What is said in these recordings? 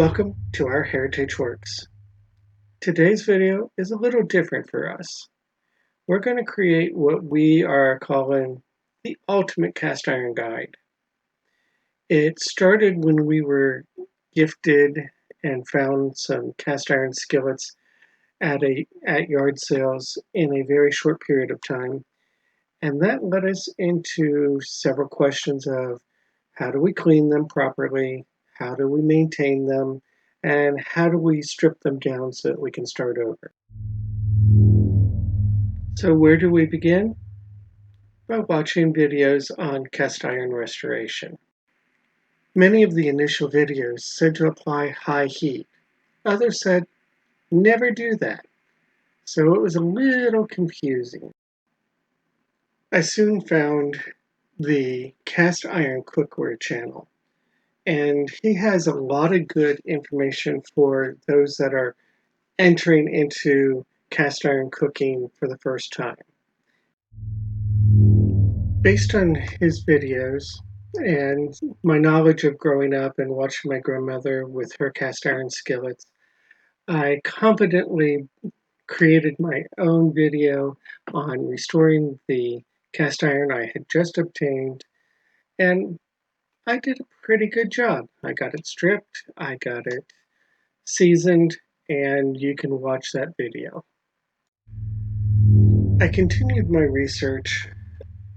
Welcome to our Heritage Works. Today's video is a little different for us. We're going to create what we are calling the ultimate cast iron guide. It started when we were gifted and found some cast iron skillets at yard sales in a very short period of time. And that led us into several questions of how do we clean them properly? How do we maintain them? And how do we strip them down so that we can start over? So where do we begin? By watching videos on cast iron restoration. Many of the initial videos said to apply high heat. Others said never do that. So it was a little confusing. I soon found the cast iron cookware channel, and he has a lot of good information for those that are entering into cast iron cooking for the first time. Based on his videos and my knowledge of growing up and watching my grandmother with her cast iron skillets, I confidently created my own video on restoring the cast iron I had just obtained, and I did a pretty good job. I got it stripped, I got it seasoned, and you can watch that video. I continued my research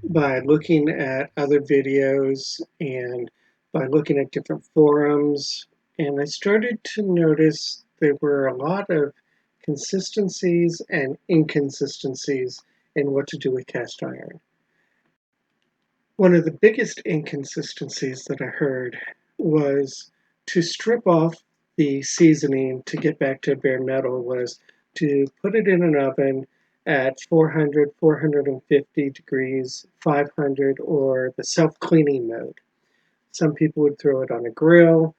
by looking at other videos and by looking at different forums, and I started to notice there were a lot of consistencies and inconsistencies in what to do with cast iron. One of the biggest inconsistencies that I heard was to strip off the seasoning to get back to bare metal was to put it in an oven at 400, 450 degrees, 500, or the self-cleaning mode. Some people would throw it on a grill,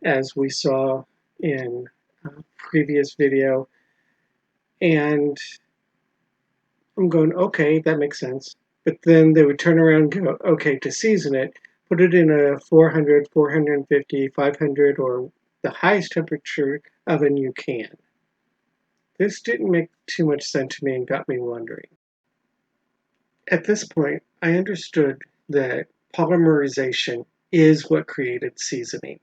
as we saw in a previous video, and I'm going, okay, that makes sense. But then they would turn around and go, okay, to season it, put it in a 400, 450, 500, or the highest temperature oven you can. This didn't make too much sense to me and got me wondering. At this point, I understood that polymerization is what created seasoning.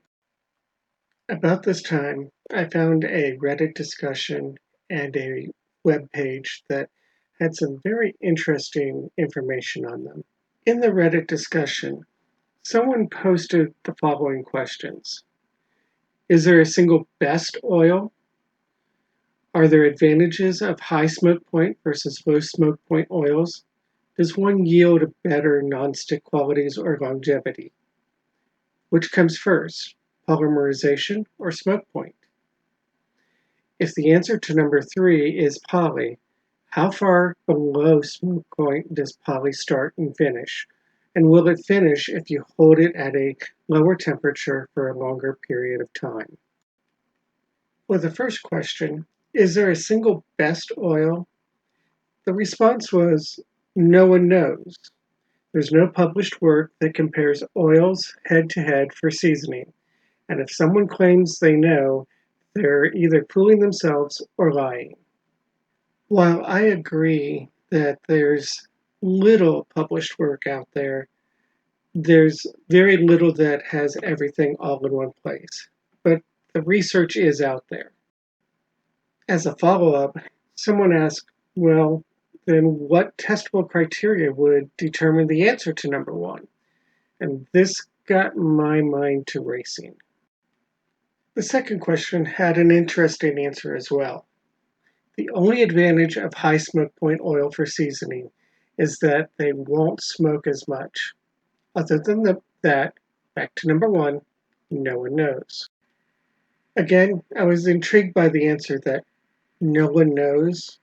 About this time, I found a Reddit discussion and a web page that had some very interesting information on them. In the Reddit discussion, someone posted the following questions. Is there a single best oil? Are there advantages of high smoke point versus low smoke point oils? Does one yield better non-stick qualities or longevity? Which comes first, polymerization or smoke point? If the answer to number 3 is poly, how far below smoke point does poly start and finish? And will it finish if you hold it at a lower temperature for a longer period of time? For the first question, is there a single best oil? The response was, no one knows. There's no published work that compares oils head to head for seasoning. And if someone claims they know, they're either fooling themselves or lying. While I agree that there's little published work out there, there's very little that has everything all in one place. But the research is out there. As a follow-up, someone asked, well, then what testable criteria would determine the answer to number 1? And this got my mind to racing. The second question had an interesting answer as well. The only advantage of high smoke point oil for seasoning is that they won't smoke as much. Other than that, back to number 1, no one knows. Again, I was intrigued by the answer that no one knows.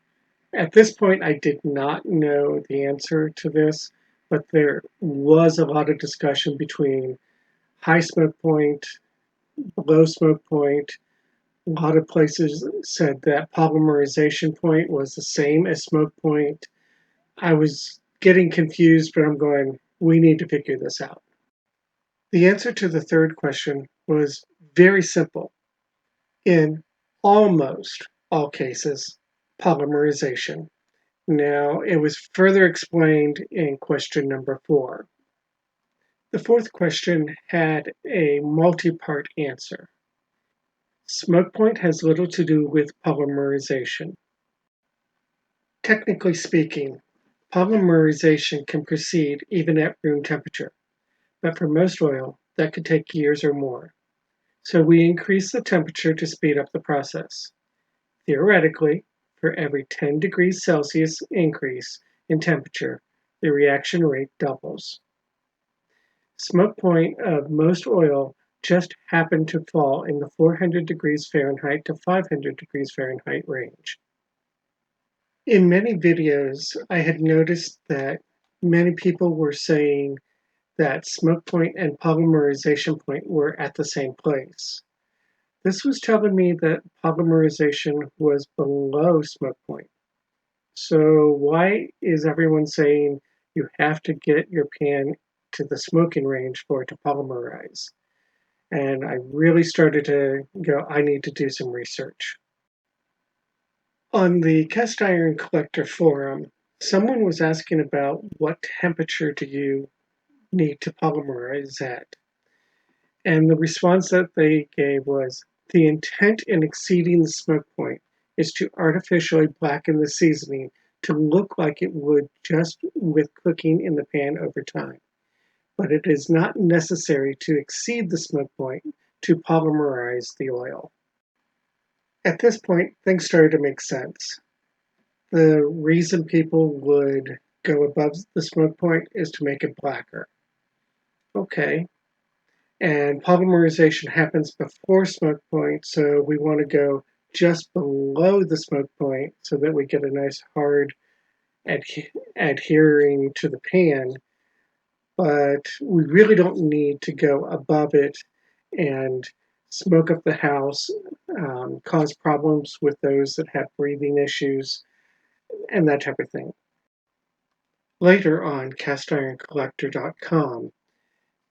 At this point, I did not know the answer to this, but there was a lot of discussion between high smoke point, low smoke point. A lot of places said that polymerization point was the same as smoke point. I was getting confused, but I'm going, we need to figure this out. The answer to the third question was very simple. in almost all cases, polymerization. Now, it was further explained in question number 4. The fourth question had a multi-part answer. Smoke point has little to do with polymerization. Technically speaking, polymerization can proceed even at room temperature, but for most oil, that could take years or more. So we increase the temperature to speed up the process. Theoretically, for every 10 degrees Celsius increase in temperature, the reaction rate doubles. Smoke point of most oil just happened to fall in the 400 degrees Fahrenheit to 500 degrees Fahrenheit range. In many videos, I had noticed that many people were saying that smoke point and polymerization point were at the same place. This was telling me that polymerization was below smoke point. So why is everyone saying you have to get your pan to the smoking range for it to polymerize? And I really started to go, I need to do some research. On the cast iron collector forum, someone was asking about what temperature do you need to polymerize at? And the response that they gave was, the intent in exceeding the smoke point is to artificially blacken the seasoning to look like it would just with cooking in the pan over time. But it is not necessary to exceed the smoke point to polymerize the oil. At this point, things started to make sense. The reason people would go above the smoke point is to make it blacker. Okay, and polymerization happens before smoke point, so we want to go just below the smoke point so that we get a nice hard adhering to the pan, but we really don't need to go above it and smoke up the house, cause problems with those that have breathing issues, and that type of thing. Later on castironcollector.com,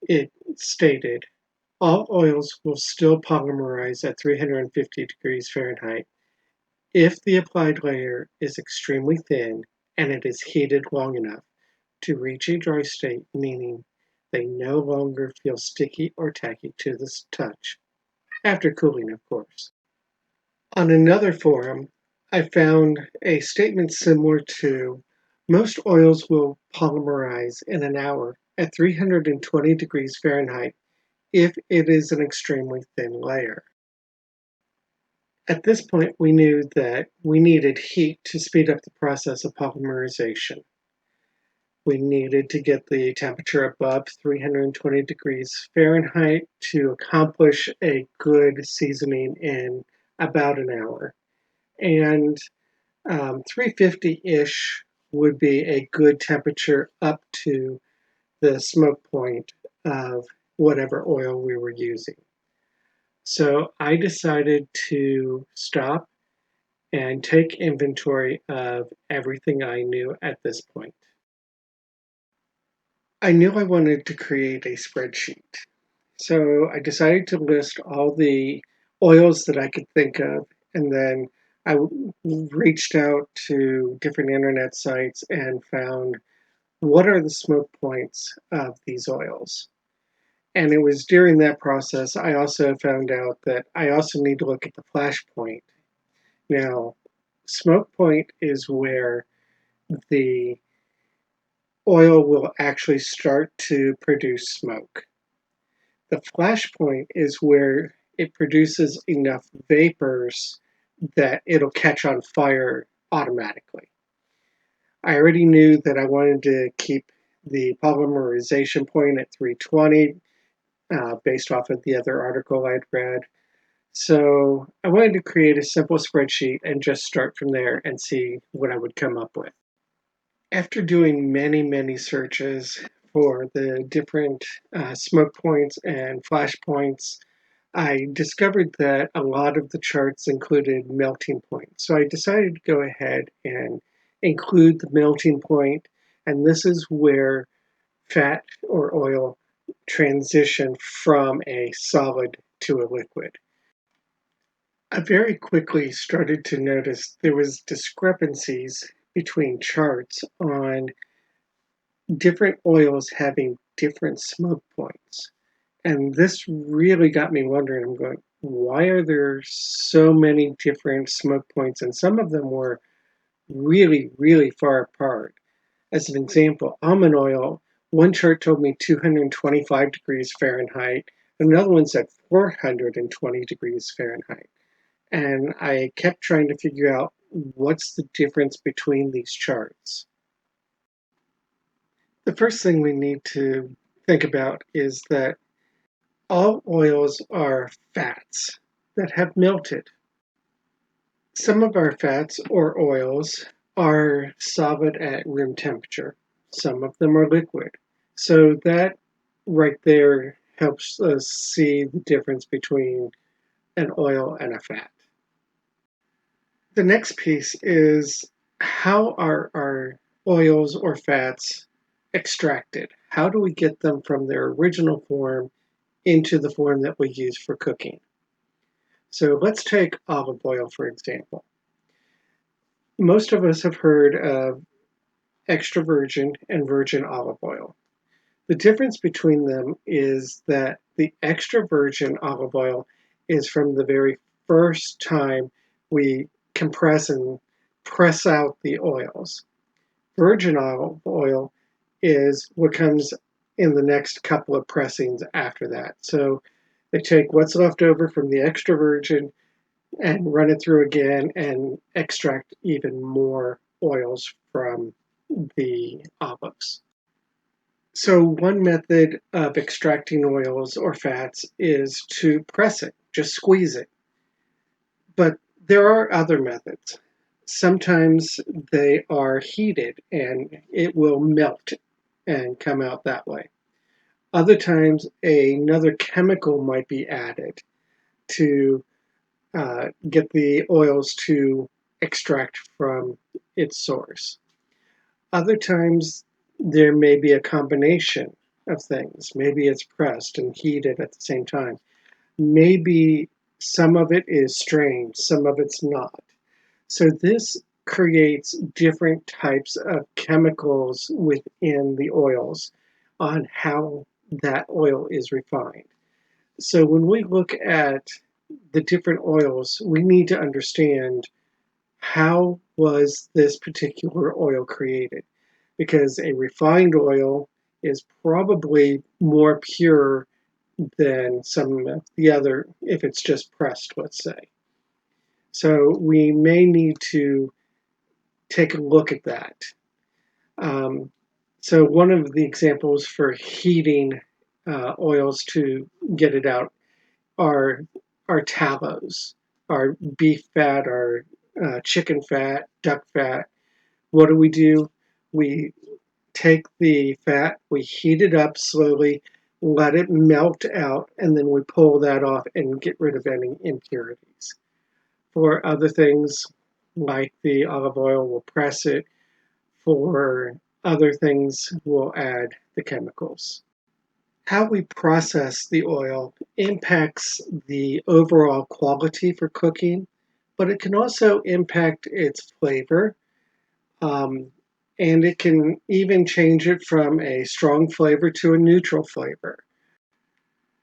it stated, all oils will still polymerize at 350 degrees Fahrenheit if the applied layer is extremely thin and it is heated long enough to reach a dry state, meaning they no longer feel sticky or tacky to the touch, after cooling, of course. On another forum, I found a statement similar to, most oils will polymerize in an hour at 320 degrees Fahrenheit if it is an extremely thin layer. At this point, we knew that we needed heat to speed up the process of polymerization. We needed to get the temperature above 320 degrees Fahrenheit to accomplish a good seasoning in about an hour. And 350-ish would be a good temperature up to the smoke point of whatever oil we were using. So I decided to stop and take inventory of everything I knew at this point. I knew I wanted to create a spreadsheet. So I decided to list all the oils that I could think of, and then I reached out to different internet sites and found what are the smoke points of these oils. And it was during that process I also found out that I also need to look at the flash point. Now, smoke point is where the oil will actually start to produce smoke. The flash point is where it produces enough vapors that it'll catch on fire automatically. I already knew that I wanted to keep the polymerization point at 320 based off of the other article I'd read. So I wanted to create a simple spreadsheet and just start from there and see what I would come up with. After doing many searches for the different smoke points and flash points, I discovered that a lot of the charts included melting point. So I decided to go ahead and include the melting point, and this is where fat or oil transition from a solid to a liquid. I very quickly started to notice there was discrepancies between charts on different oils having different smoke points. And this really got me wondering. I'm going, why are there so many different smoke points? And some of them were really, really far apart. As an example, almond oil, one chart told me 225 degrees Fahrenheit, another one said 420 degrees Fahrenheit. And I kept trying to figure out what's the difference between these charts. The first thing we need to think about is that all oils are fats that have melted. Some of our fats or oils are solid at room temperature. Some of them are liquid. So that right there helps us see the difference between an oil and a fat. The next piece is, how are our oils or fats extracted? How do we get them from their original form into the form that we use for cooking? So let's take olive oil, for example. Most of us have heard of extra virgin and virgin olive oil. The difference between them is that the extra virgin olive oil is from the very first time we compress and press out the oils. Virgin olive oil is what comes in the next couple of pressings after that. So they take what's left over from the extra virgin and run it through again and extract even more oils from the olives. So one method of extracting oils or fats is to press it, just squeeze it. But there are other methods. Sometimes they are heated and it will melt and come out that way. Other times another chemical might be added to get the oils to extract from its source. Other times there may be a combination of things. Maybe it's pressed and heated at the same time. Maybe some of it is strained, some of it's not. So this creates different types of chemicals within the oils on how that oil is refined. So when we look at the different oils, we need to understand, how was this particular oil created? Because a refined oil is probably more pure than some of the other, if it's just pressed, let's say. So we may need to take a look at that. Um, so one of the examples for heating oils to get it out are tallows, our beef fat, our chicken fat, duck fat. What do? We take the fat, we heat it up slowly, let it melt out, and then we pull that off and get rid of any impurities. For other things, like the olive oil, we'll press it. For other things, we'll add the chemicals. How we process the oil impacts the overall quality for cooking, but it can also impact its flavor. Um, and it can even change it from a strong flavor to a neutral flavor.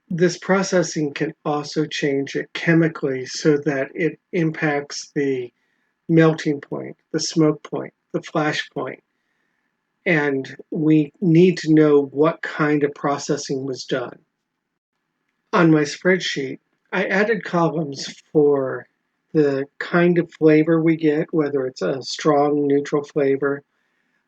This processing can also change it chemically so that it impacts the melting point, the smoke point, the flash point. And we need to know what kind of processing was done. On my spreadsheet, I added columns for the kind of flavor we get, whether it's a strong, neutral flavor.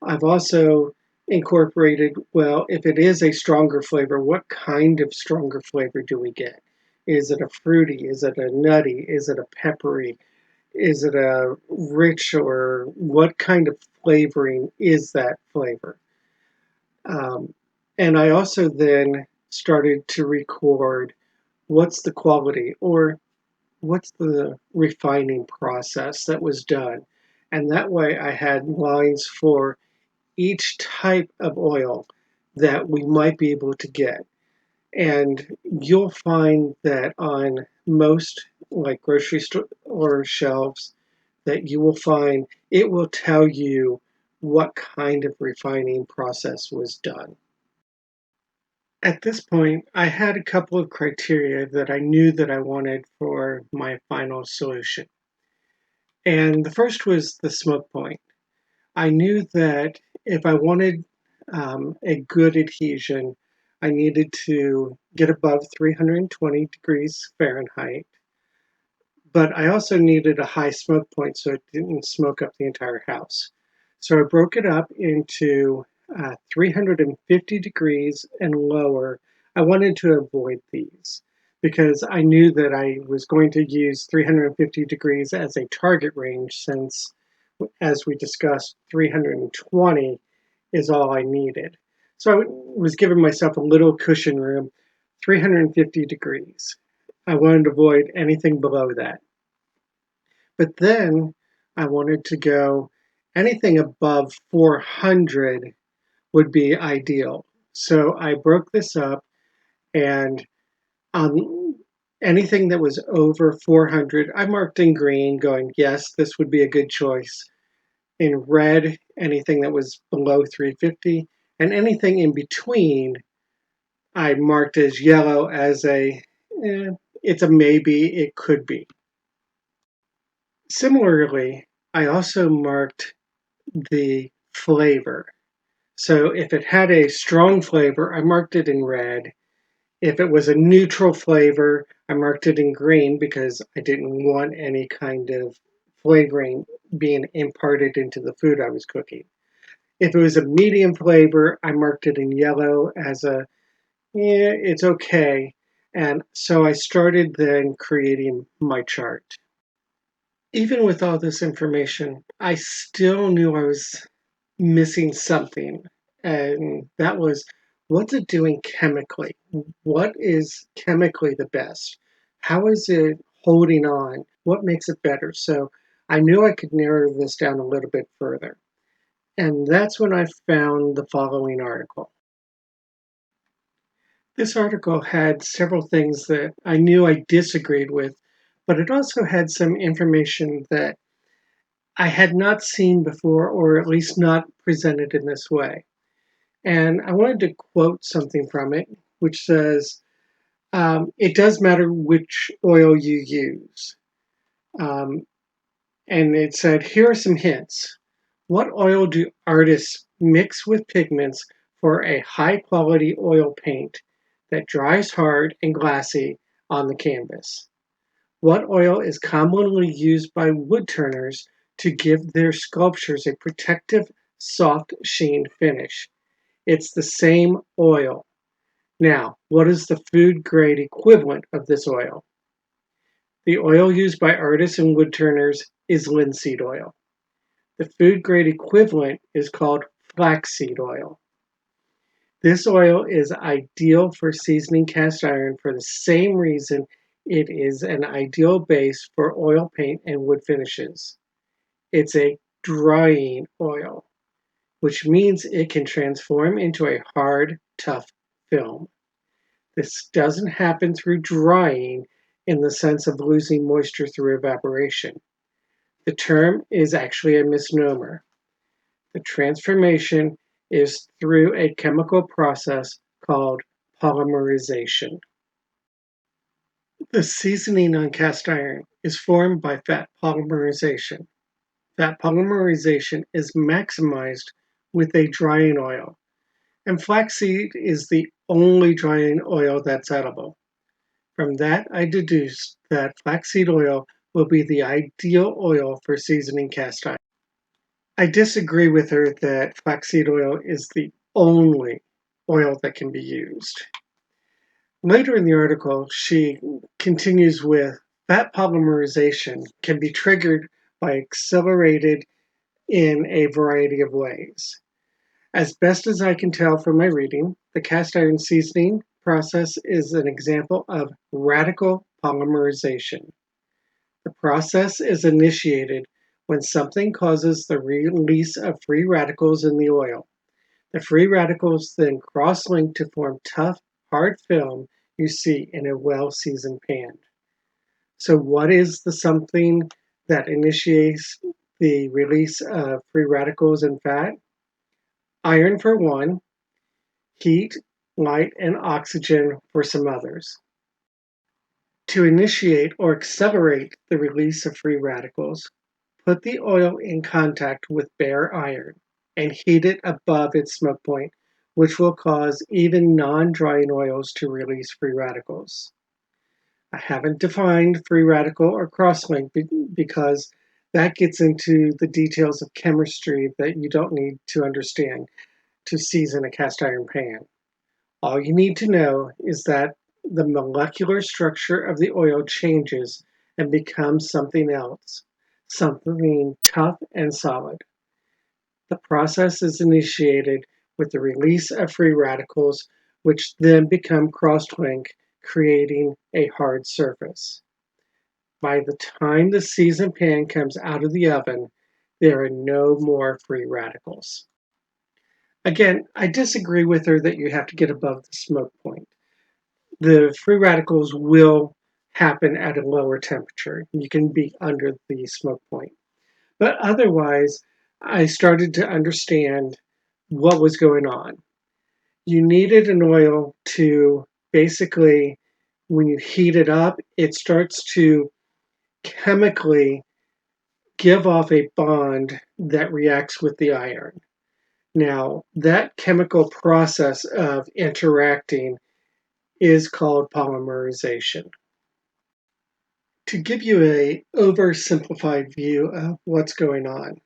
I've also incorporated, well, if it is a stronger flavor, what kind of stronger flavor do we get? Is it a fruity? Is it a nutty? Is it a peppery? Is it a rich, or what kind of flavoring is that flavor? Um, and I also then started to record, what's the quality, or what's the refining process that was done. And that way I had lines for each type of oil that we might be able to get. And you'll find that on most like grocery store shelves that you will find, it will tell you what kind of refining process was done. At this point, I had a couple of criteria that I knew that I wanted for my final solution. And the first was the smoke point. I knew that if I wanted a good adhesion, I needed to get above 320 degrees Fahrenheit, but I also needed a high smoke point so it didn't smoke up the entire house. So I broke it up into 350 degrees and lower. I wanted to avoid these because I knew that I was going to use 350 degrees as a target range since, as we discussed, 320 is all I needed. So I was giving myself a little cushion room, 350 degrees. I wanted to avoid anything below that. But then I wanted to go anything above 400 would be ideal. So I broke this up, and anything that was over 400, I marked in green, going, yes, this would be a good choice. In red, anything that was below 350, and anything in between, I marked as yellow as it's a maybe, it could be. Similarly, I also marked the flavor. So if it had a strong flavor, I marked it in red. If it was a neutral flavor, I marked it in green because I didn't want any kind of flavoring being imparted into the food I was cooking. If it was a medium flavor, I marked it in yellow as yeah, it's okay. And so I started then creating my chart. Even with all this information, I still knew I was missing something. And that was, what's it doing chemically? What is chemically the best? How is it holding on? What makes it better? So I knew I could narrow this down a little bit further. And that's when I found the following article. This article had several things that I knew I disagreed with, but it also had some information that I had not seen before, or at least not presented in this way. And I wanted to quote something from it, which says, it does matter which oil you use. Um, and it said, here are some hints. What oil do artists mix with pigments for a high quality oil paint that dries hard and glassy on the canvas? What oil is commonly used by woodturners to give their sculptures a protective, soft sheen finish? It's the same oil. Now, what is the food grade equivalent of this oil? The oil used by artists and woodturners is linseed oil. The food grade equivalent is called flaxseed oil. This oil is ideal for seasoning cast iron for the same reason it is an ideal base for oil paint and wood finishes. It's a drying oil, which means it can transform into a hard, tough film. This doesn't happen through drying in the sense of losing moisture through evaporation. The term is actually a misnomer. The transformation is through a chemical process called polymerization. The seasoning on cast iron is formed by fat polymerization. Fat polymerization is maximized with a drying oil, and flaxseed is the only drying oil that's edible. From that, I deduced that flaxseed oil will be the ideal oil for seasoning cast iron. I disagree with her that flaxseed oil is the only oil that can be used. Later in the article, she continues with fat polymerization can be triggered by accelerated in a variety of ways. As best as I can tell from my reading, the cast iron seasoning process is an example of radical polymerization. The process is initiated when something causes the release of free radicals in the oil. The free radicals then cross-link to form tough, hard film you see in a well-seasoned pan. So what is the something that initiates the release of free radicals and fat? Iron for one, heat, light, and oxygen for some others. To initiate or accelerate the release of free radicals, put the oil in contact with bare iron and heat it above its smoke point, which will cause even non-drying oils to release free radicals. I haven't defined free radical or crosslink because that gets into the details of chemistry that you don't need to understand to season a cast iron pan. All you need to know is that the molecular structure of the oil changes and becomes something else, something tough and solid. The process is initiated with the release of free radicals, which then become cross-linked, creating a hard surface. By the time the seasoned pan comes out of the oven, there are no more free radicals. Again, I disagree with her that you have to get above the smoke point. The free radicals will happen at a lower temperature. You can be under the smoke point. But otherwise, I started to understand what was going on. You needed an oil to basically, when you heat it up, it starts to chemically give off a bond that reacts with the iron. Now, that chemical process of interacting is called polymerization. To give you a oversimplified view of what's going on,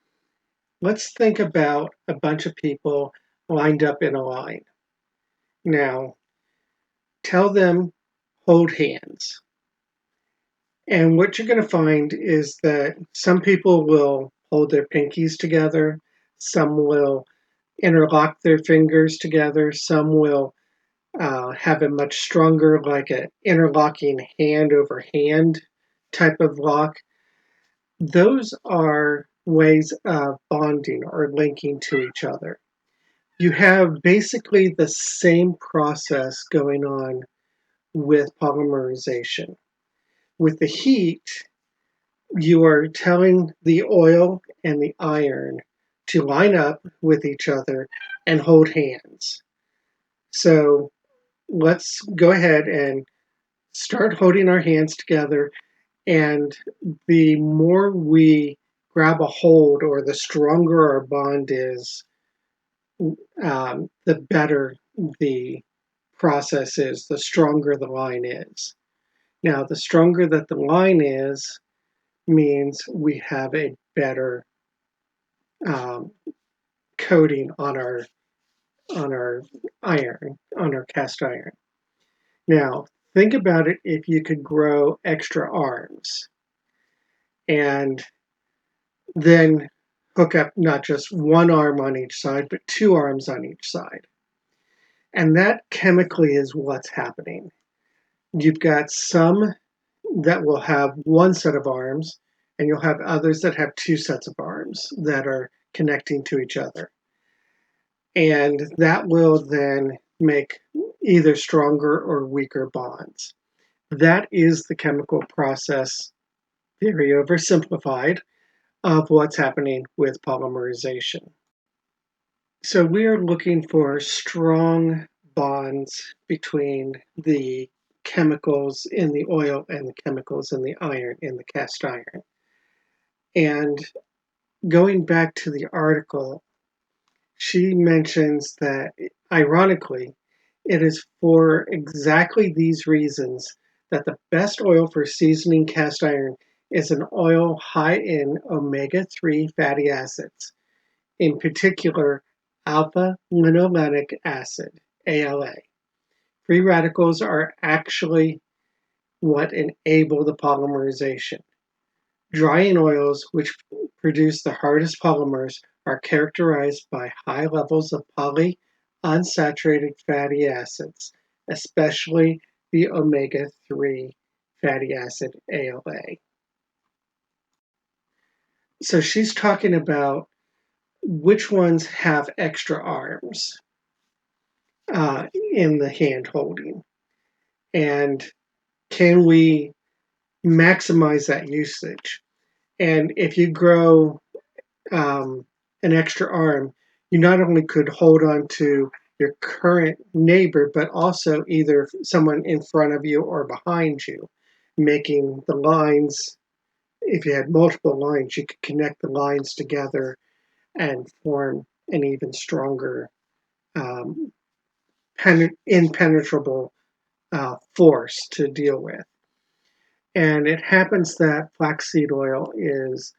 let's think about a bunch of people lined up in a line. Now, tell them, hold hands. And what you're going to find is that some people will hold their pinkies together, some will interlock their fingers together, some will have a much stronger, like an interlocking hand over hand type of lock. Those are ways of bonding or linking to each other. You have basically the same process going on with polymerization. With the heat, you are telling the oil and the iron to line up with each other and hold hands. So let's go ahead and start holding our hands together. And the more we grab a hold or the stronger our bond is, the better the process is, the stronger the line is. Now, the stronger that the line is means we have a better um, coating on our iron, on our cast iron. Now, think about it if you could grow extra arms and then hook up not just one arm on each side, but two arms on each side. And that chemically is what's happening. You've got some that will have one set of arms, and you'll have others that have two sets of arms that are connecting to each other. And that will then make either stronger or weaker bonds. That is the chemical process, very oversimplified, of what's happening with polymerization. So we are looking for strong bonds between the chemicals in the oil and the chemicals in the iron in the cast iron. And going back to the article, she mentions that, ironically, it is for exactly these reasons that the best oil for seasoning cast iron is an oil high in omega-3 fatty acids, in particular alpha linolenic acid, ALA. Free radicals are actually what enable the polymerization. Drying oils, which produce the hardest polymers, are characterized by high levels of polyunsaturated fatty acids, especially the omega-3 fatty acid ALA. So she's talking about which ones have extra arms in the hand holding, and can we maximize that usage. And if you grow an extra arm, you not only could hold on to your current neighbor, but also either someone in front of you or behind you, making the lines. If you had multiple lines, you could connect the lines together and form an even stronger, um, impenetrable force to deal with. And it happens that flaxseed oil is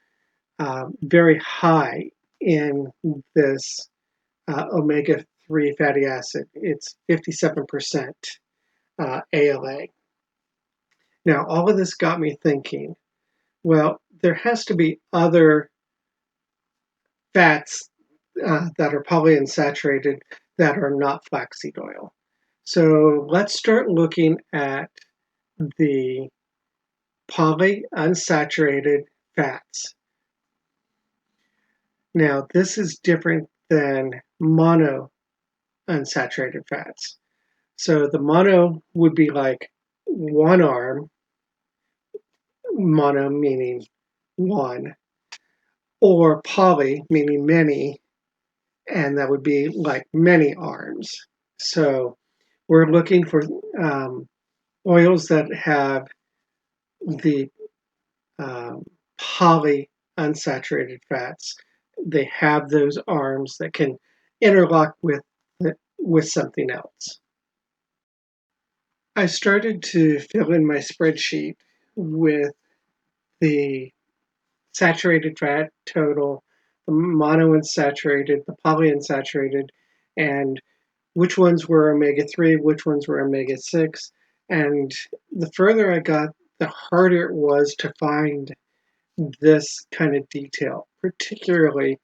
very high in this omega-3 fatty acid. It's 57% ALA. Now, all of this got me thinking, well, there has to be other fats that are polyunsaturated that are not flaxseed oil. So let's start looking at the polyunsaturated fats. Now, this is different than monounsaturated fats. So the mono would be like one arm, mono meaning one, or poly meaning many, and that would be like many arms. So we're looking for oils that have the um, polyunsaturated fats. They have those arms that can interlock with something else. I started to fill in my spreadsheet with the saturated fat total, the monounsaturated, the polyunsaturated, and which ones were omega-3, which ones were omega-6. And the further I got, the harder it was to find this kind of detail, particularly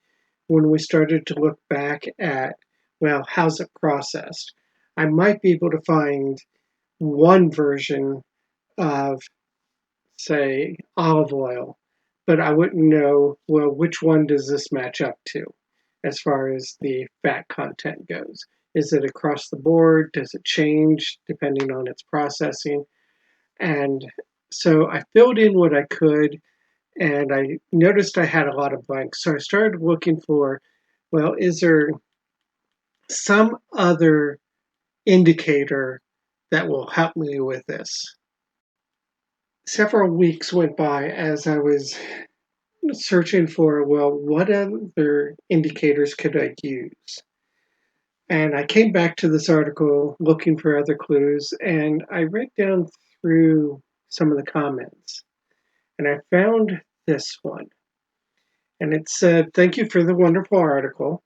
when we started to look back at, well, how's it processed? I might be able to find one version of, say, olive oil, but I wouldn't know, well, which one does this match up to as far as the fat content goes? Is it across the board? Does it change depending on its processing? And so I filled in what I could, and I noticed I had a lot of blanks. So I started looking for, well, is there some other indicator that will help me with this? Several weeks went by as I was searching for, well, what other indicators could I use? And I came back to this article looking for other clues, and I read down through some of the comments, and I found this one. And it said, "Thank you for the wonderful article.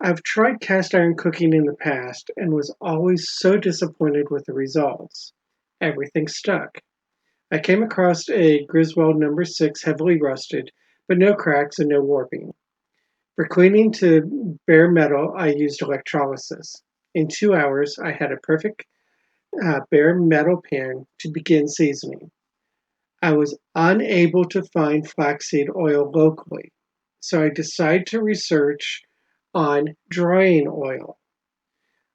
I've tried cast iron cooking in the past and was always so disappointed with the results. Everything stuck. I came across a Griswold number 6 heavily rusted, but no cracks and no warping. For cleaning to bare metal, I used electrolysis. In 2 hours, I had a perfect bare metal pan to begin seasoning. I was unable to find flaxseed oil locally, so I decided to research on drying oil.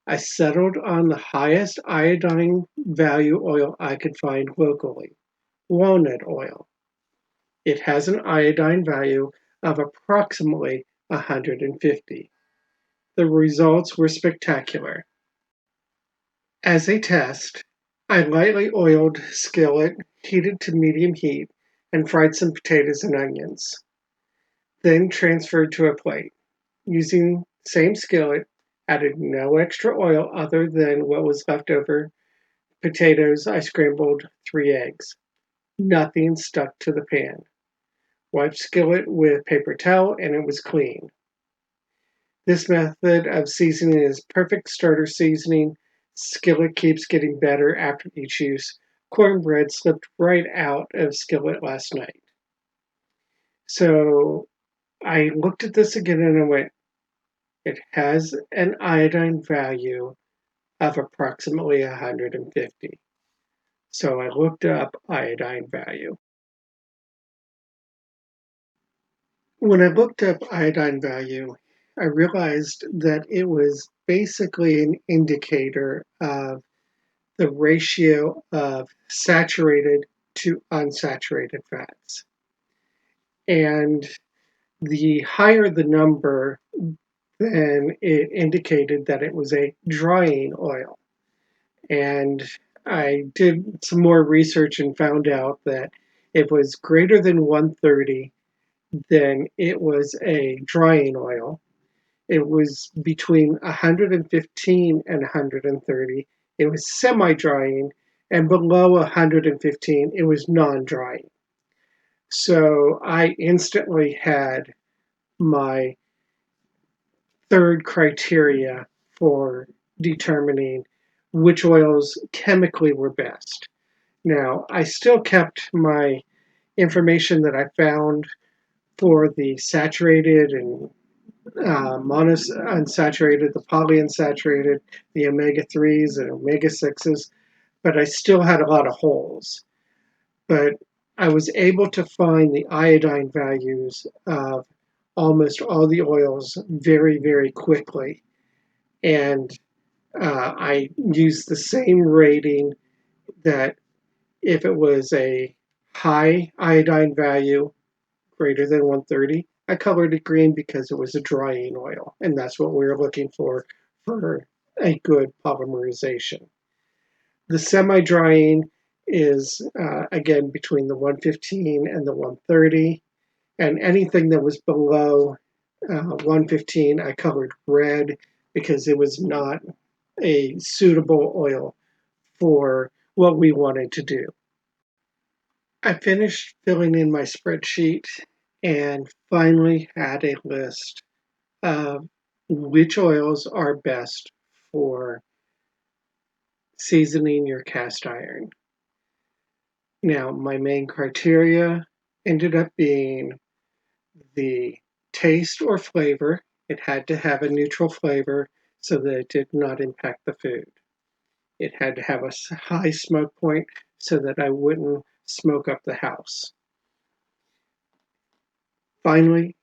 I settled on the highest iodine value oil I could find locally, walnut oil. It has an iodine value of approximately 150. The results were spectacular. As a test, I lightly oiled skillet, heated to medium heat, and fried some potatoes and onions. Then transferred to a plate. Using same skillet, added no extra oil other than what was left over potatoes. I scrambled 3 eggs. Nothing stuck to the pan. Wiped skillet with paper towel and it was clean. This method of seasoning is perfect starter seasoning. Skillet keeps getting better after each use. Cornbread slipped right out of skillet last night. So I looked at this again and I went, it has an iodine value of approximately 150. So I looked up iodine value. When I looked up iodine value, I realized that it was basically an indicator of the ratio of saturated to unsaturated fats. And the higher the number, then it indicated that it was a drying oil. And I did some more research and found out that if it was greater than 130, then it was a drying oil. It was between 115 and 130, it was semi-drying, and below 115, it was non-drying. So I instantly had my third criteria for determining which oils chemically were best. Now, I still kept my information that I found for the saturated and monounsaturated, the polyunsaturated, the omega-3s and omega-6s, but I still had a lot of holes. But I was able to find the iodine values of almost all the oils very, very quickly. And I used the same rating that if it was a high iodine value, greater than 130, I colored it green because it was a drying oil, and that's what we were looking for a good polymerization. The semi-drying is, again, between the 115 and the 130, and anything that was below 115, I colored red because it was not a suitable oil for what we wanted to do. I finished filling in my spreadsheet and finally had a list of which oils are best for seasoning your cast iron. Now, my main criteria ended up being the taste or flavor. It had to have a neutral flavor so that it did not impact the food. It had to have a high smoke point so that I wouldn't smoke up the house. Finally,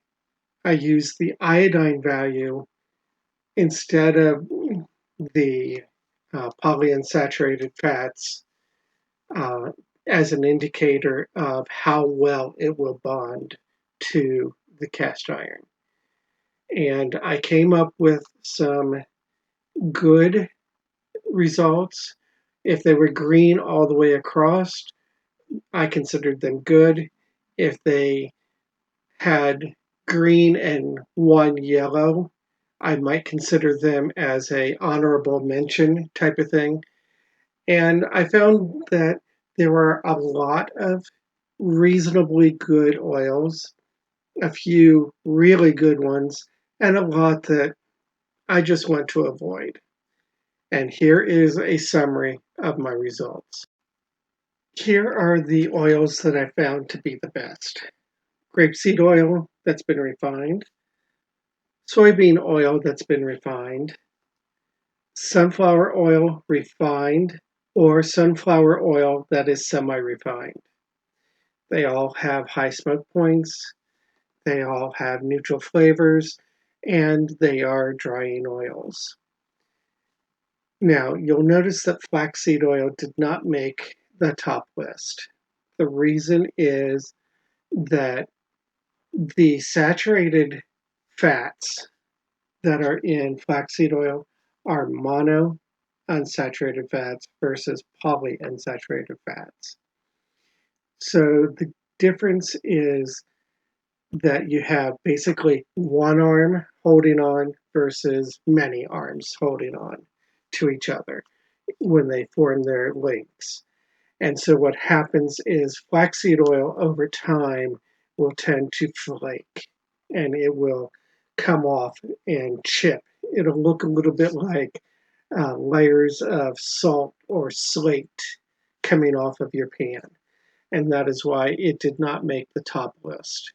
I used the iodine value instead of the polyunsaturated fats uh, as an indicator of how well it will bond to the cast iron. And I came up with some good results. If they were green all the way across, I considered them good. If they had green and one yellow, I might consider them as a honorable mention type of thing. And I found that there were a lot of reasonably good oils, a few really good ones, and a lot that I just want to avoid. And here is a summary of my results. Here are the oils that I found to be the best. Grapeseed oil that's been refined, soybean oil that's been refined, sunflower oil refined, or sunflower oil that is semi-refined. They all have high smoke points, they all have neutral flavors, and they are drying oils. Now, you'll notice that flaxseed oil did not make the top list. The reason is that the saturated fats that are in flaxseed oil are mono unsaturated fats versus polyunsaturated fats. So the difference is that you have basically one arm holding on versus many arms holding on to each other when they form their links. And so what happens is flaxseed oil over time will tend to flake and it will come off and chip. It'll look a little bit like layers of salt or slate coming off of your pan. And that is why it did not make the top list.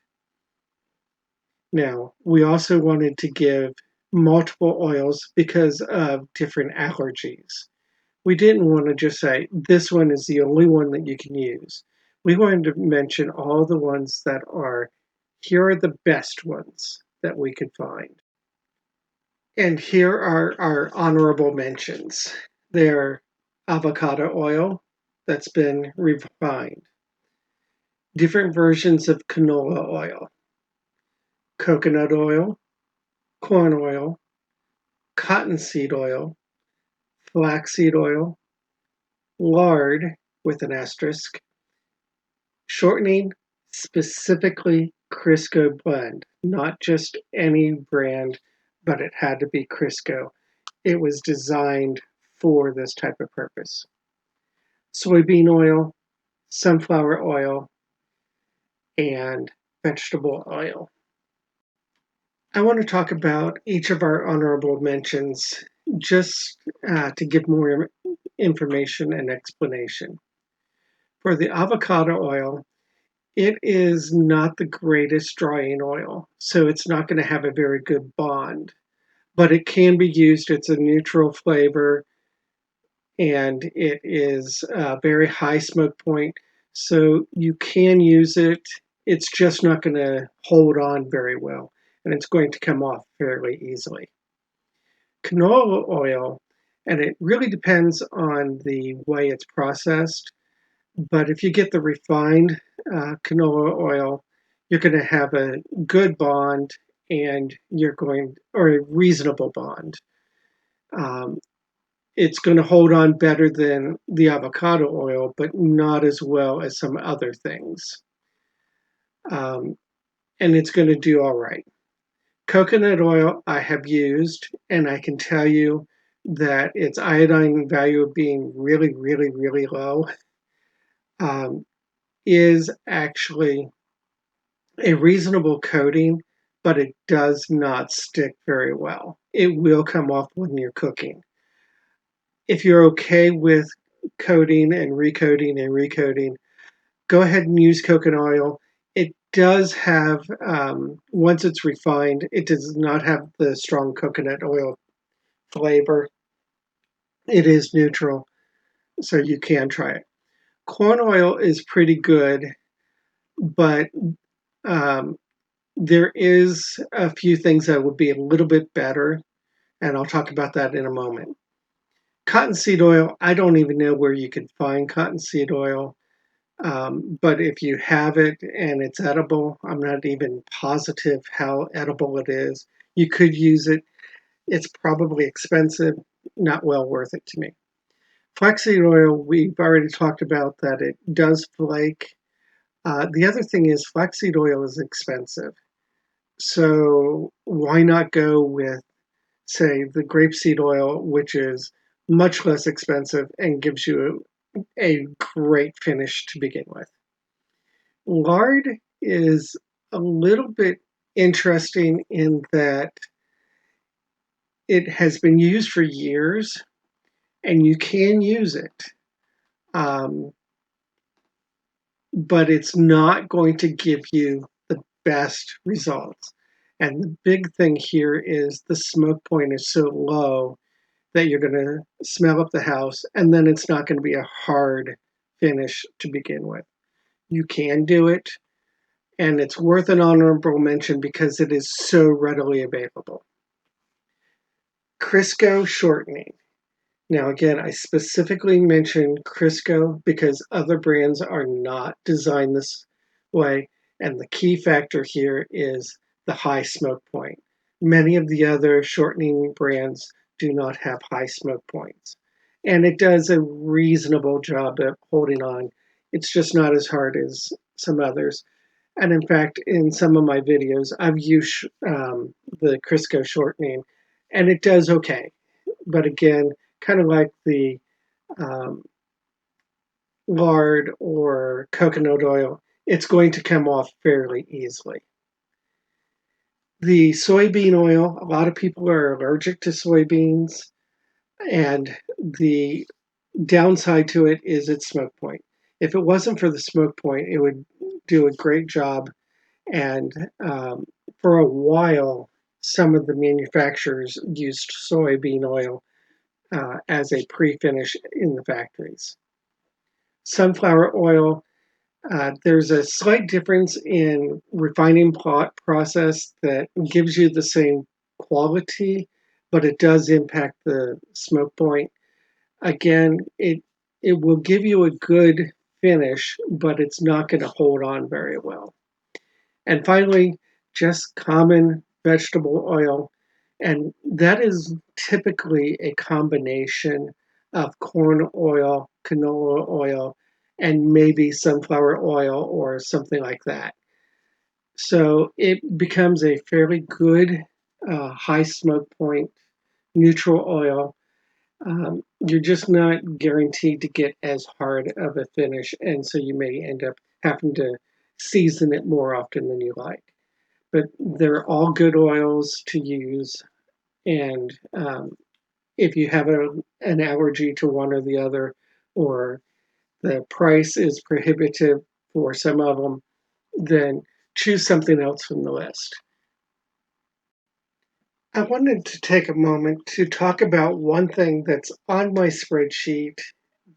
Now, we also wanted to give multiple oils because of different allergies. We didn't want to just say, this one is the only one that you can use. We wanted to mention all the ones that are, here are the best ones that we could find. And here are our honorable mentions. They're avocado oil that's been refined, different versions of canola oil, coconut oil, corn oil, cottonseed oil, flaxseed oil, lard with an asterisk, shortening, specifically Crisco blend, not just any brand, but it had to be Crisco. It was designed for this type of purpose. Soybean oil, sunflower oil, and vegetable oil. I want to talk about each of our honorable mentions just to give more information and explanation. For the avocado oil, it is not the greatest drying oil, so it's not going to have a very good bond, but it can be used. It's a neutral flavor and it is a very high smoke point, so you can use it. It's just not going to hold on very well, and it's going to come off fairly easily. Canola oil, and it really depends on the way it's processed, but if you get the refined canola oil, you're going to have a good bond and or a reasonable bond. Um, it's going to hold on better than the avocado oil, but not as well as some other things. Um, and it's going to do all right. Coconut oil I have used, and I can tell you that its iodine value of being really, really, really low um, is actually a reasonable coating, but it does not stick very well. It will come off when you're cooking. If you're okay with coating and recoating, go ahead and use coconut oil. It does have, once it's refined, it does not have the strong coconut oil flavor. It is neutral, so you can try it. Corn oil is pretty good, but um, there is a few things that would be a little bit better, and I'll talk about that in a moment. Cottonseed oil, I don't even know where you can find cottonseed oil, but if you have it and it's edible, I'm not even positive how edible it is. You could use it. It's probably expensive, not well worth it to me. Flaxseed oil, we've already talked about that it does flake. The other thing is flaxseed oil is expensive. So why not go with, say, the grapeseed oil, which is much less expensive and gives you a great finish to begin with. Lard is a little bit interesting in that it has been used for years and you can use it, um, but it's not going to give you the best results. And the big thing here is the smoke point is so low that you're going to smell up the house, and then it's not going to be a hard finish to begin with. You can do it, and it's worth an honorable mention because it is so readily available. Crisco shortening. Now, again, I specifically mentioned Crisco because other brands are not designed this way, and the key factor here is the high smoke point. Many of the other shortening brands do not have high smoke points, and it does a reasonable job of holding on. It's just not as hard as some others. And in fact, in some of my videos, I've used the Crisco shortening, and it does okay. But again, kind of like the um, lard or coconut oil, it's going to come off fairly easily. The soybean oil, a lot of people are allergic to soybeans, and the downside to it is its smoke point. If it wasn't for the smoke point, it would do a great job. And for a while, some of the manufacturers used soybean oil as a pre-finish in the factories. Sunflower oil, there's a slight difference in refining process that gives you the same quality, but it does impact the smoke point. Again, it will give you a good finish, but it's not going to hold on very well. And finally, just common vegetable oil. And that is typically a combination of corn oil, canola oil, and maybe sunflower oil or something like that. So it becomes a fairly good high smoke point, neutral oil. You're just not guaranteed to get as hard of a finish, and so you may end up having to season it more often than you like. But they're all good oils to use, and if you have an allergy to one or the other, or the price is prohibitive for some of them, then choose something else from the list. I wanted to take a moment to talk about one thing that's on my spreadsheet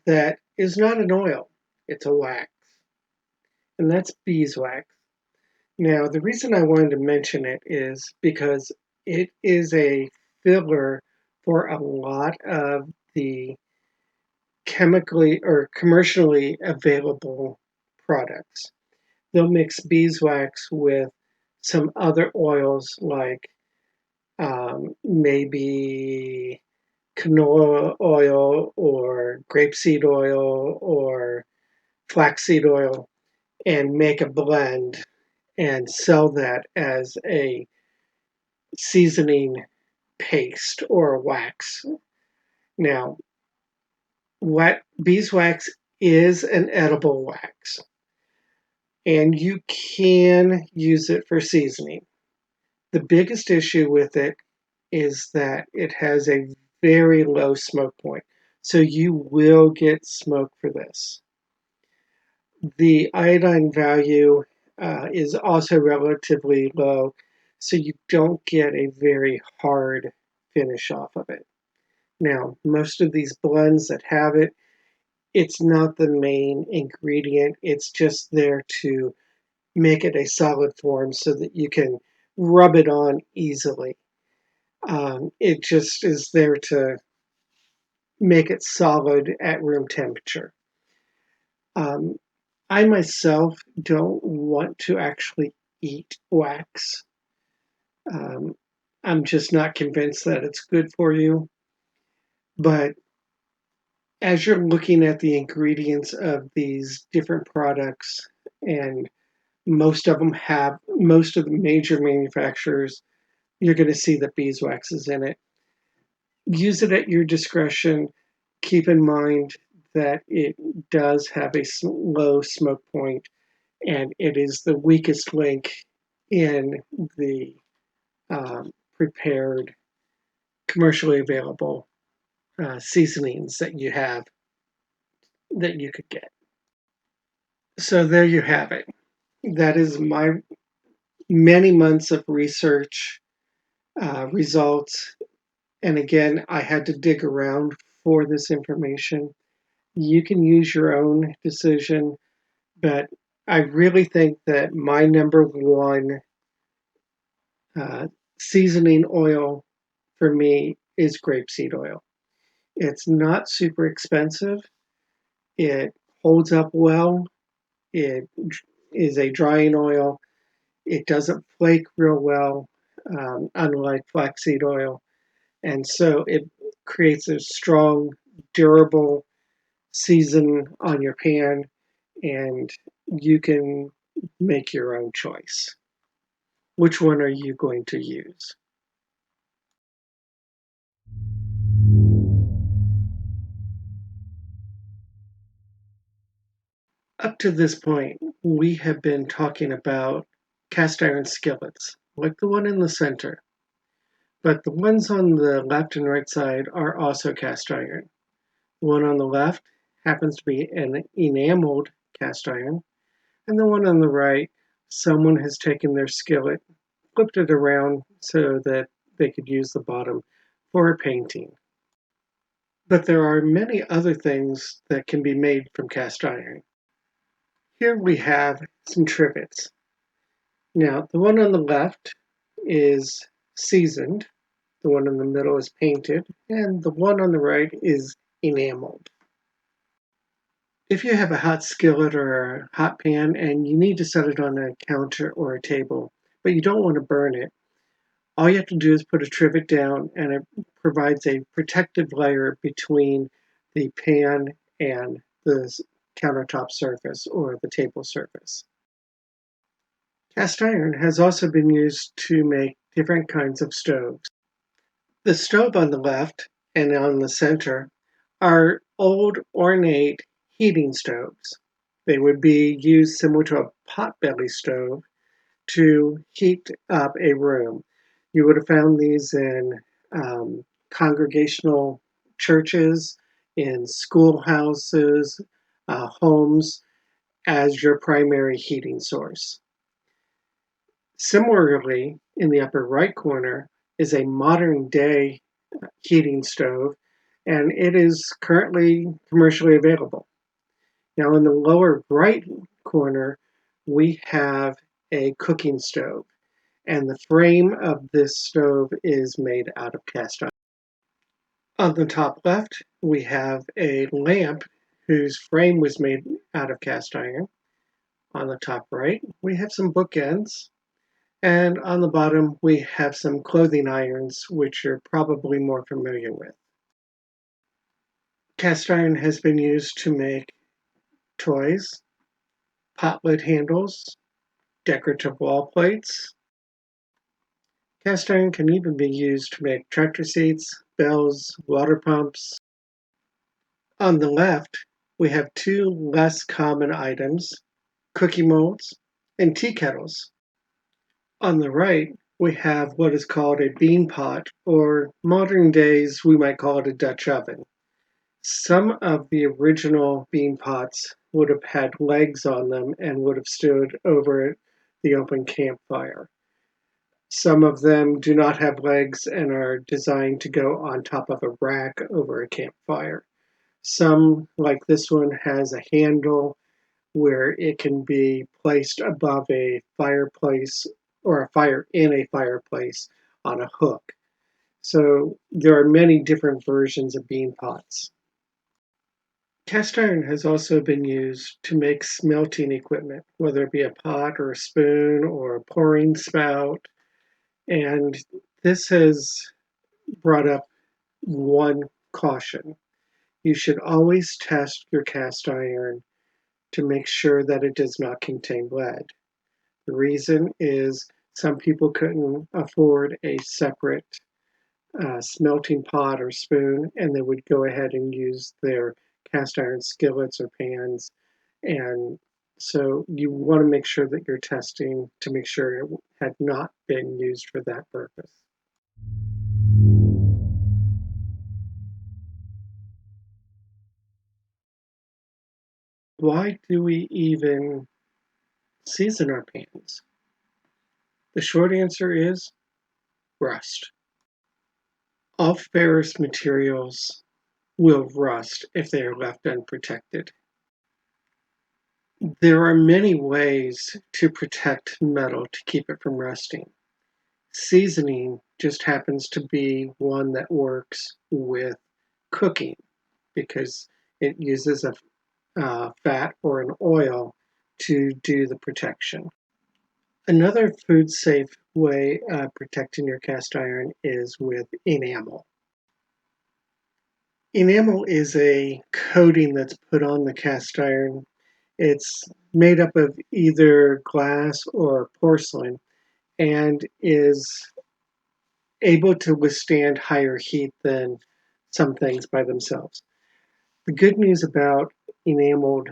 that is not an oil, it's a wax, and that's beeswax. Now, the reason I wanted to mention it is because it is a filler for a lot of the chemically or commercially available products. They'll mix beeswax with some other oils like maybe canola oil or grapeseed oil or flaxseed oil and make a blend and sell that as a seasoning paste or wax. Now, what beeswax is an edible wax, and you can use it for seasoning. The biggest issue with it is that it has a very low smoke point, so you will get smoke for this. The iodine value is also relatively low, so you don't get a very hard finish off of it. Now, most of these blends that have it, it's not the main ingredient. It's just there to make it a solid form so that you can rub it on easily. It just is there to make it solid at room temperature. Um, I myself don't want to actually eat wax. Um, I'm just not convinced that it's good for you. But as you're looking at the ingredients of these different products, and most of the major manufacturers, you're going to see that beeswax is in it. Use it at your discretion. Keep in mind that it does have a low smoke point, and it is the weakest link in the prepared, commercially available seasonings that you have that you could get. So there you have it. That is my many months of research results. And again, I had to dig around for this information. You can use your own decision, but I really think that my number one uh, seasoning oil for me is grapeseed oil. It's not super expensive. It holds up well. It is a drying oil. It doesn't flake real well, unlike flaxseed oil. And so it creates a strong, durable season on your pan, and you can make your own choice. Which one are you going to use? Up to this point, we have been talking about cast iron skillets, like the one in the center. But the ones on the left and right side are also cast iron. The one on the left happens to be an enameled cast iron, and the one on the right, someone has taken their skillet, flipped it around so that they could use the bottom for a painting. But there are many other things that can be made from cast iron. Here we have some trivets. Now, the one on the left is seasoned, the one in the middle is painted, and the one on the right is enameled. If you have a hot skillet or a hot pan and you need to set it on a counter or a table, but you don't want to burn it, all you have to do is put a trivet down and it provides a protective layer between the pan and the countertop surface or the table surface. Cast iron has also been used to make different kinds of stoves. The stove on the left and on the center are old ornate heating stoves. They would be used similar to a potbelly stove to heat up a room. You would have found these in congregational churches, in schoolhouses, homes as your primary heating source. Similarly, in the upper right corner is a modern day heating stove, and it is currently commercially available. Now, in the lower right corner, we have a cooking stove, and the frame of this stove is made out of cast iron. On the top left, we have a lamp whose frame was made out of cast iron. On the top right, we have some bookends. And on the bottom, we have some clothing irons, which you're probably more familiar with. Cast iron has been used to make toys, pot lid handles, decorative wall plates. Cast iron can even be used to make tractor seats, bells, water pumps. On the left, we have two less common items, cookie molds and tea kettles. On the right, we have what is called a bean pot, or modern days we might call it a Dutch oven. Some of the original bean pots would have had legs on them and would have stood over the open campfire. Some of them do not have legs and are designed to go on top of a rack over a campfire. Some, like this one, has a handle where it can be placed above a fireplace or a fire in a fireplace on a hook. So there are many different versions of bean pots. Cast iron has also been used to make smelting equipment, whether it be a pot or a spoon or a pouring spout. And this has brought up one caution. You should always test your cast iron to make sure that it does not contain lead. The reason is some people couldn't afford a separate smelting pot or spoon, and they would go ahead and use their cast iron skillets or pans. And so you want to make sure that you're testing to make sure it had not been used for that purpose. Why do we even season our pans? The short answer is rust. All ferrous materials will rust if they are left unprotected. There are many ways to protect metal to keep it from rusting. Seasoning just happens to be one that works with cooking because it uses a fat or an oil to do the protection. Another food safe way of protecting your cast iron is with enamel. Enamel is a coating that's put on the cast iron. It's made up of either glass or porcelain and is able to withstand higher heat than some things by themselves. The good news about enameled,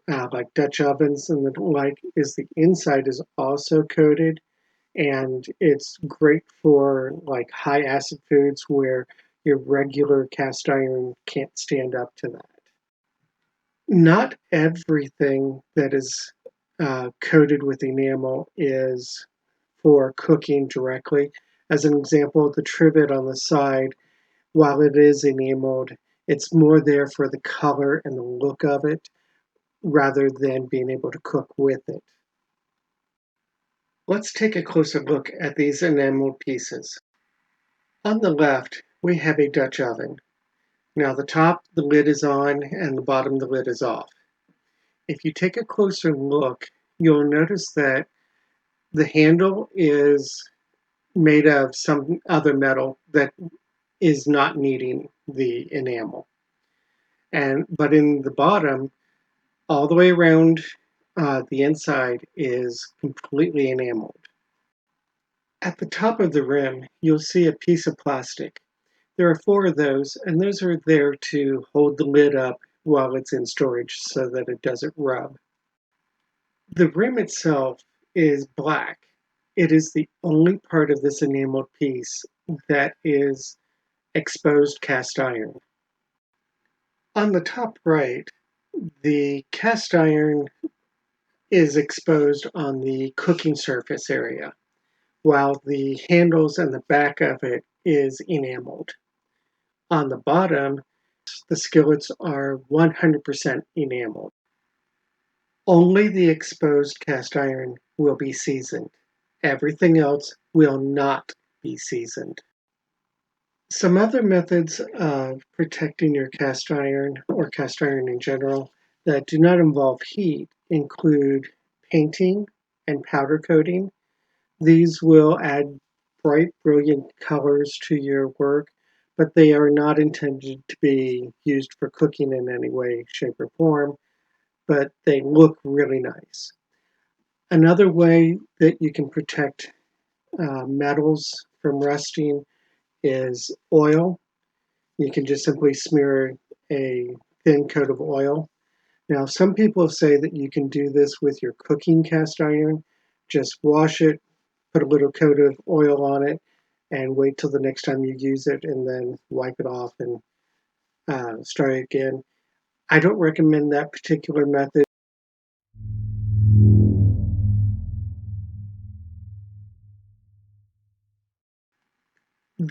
like Dutch ovens and the like, is the inside is also coated, and it's great for like high acid foods where your regular cast iron can't stand up to that. Not everything that is coated with enamel is for cooking directly. As an example, the trivet on the side, while it is enameled, it's more there for the color and the look of it rather than being able to cook with it. Let's take a closer look at these enameled pieces. On the left, we have a Dutch oven. Now the top, the lid is on, and the bottom, the lid is off. if you take a closer look, you'll notice that the handle is made of some other metal that is not needing the enamel. But in the bottom, all the way around the inside is completely enameled. At the top of the rim, you'll see a piece of plastic. There are four of those, and those are there to hold the lid up while it's in storage so that it doesn't rub. The rim itself is black. It is the only part of this enameled piece that is exposed cast iron. On the top right, the cast iron is exposed on the cooking surface area, while the handles and the back of it is enameled. On the bottom, the skillets are 100% enameled. Only the exposed cast iron will be seasoned. Everything else will not be seasoned. Some other methods of protecting your cast iron or cast iron in general that do not involve heat include painting and powder coating. These will add bright, brilliant colors to your work, but they are not intended to be used for cooking in any way, shape, or form, but they look really nice. Another way that you can protect metals from rusting is oil. You can just simply smear a thin coat of oil. Now, some people say that you can do this with your cooking cast iron. Just wash it, put a little coat of oil on it, and wait till the next time you use it, and then wipe it off and start again. I don't recommend that particular method.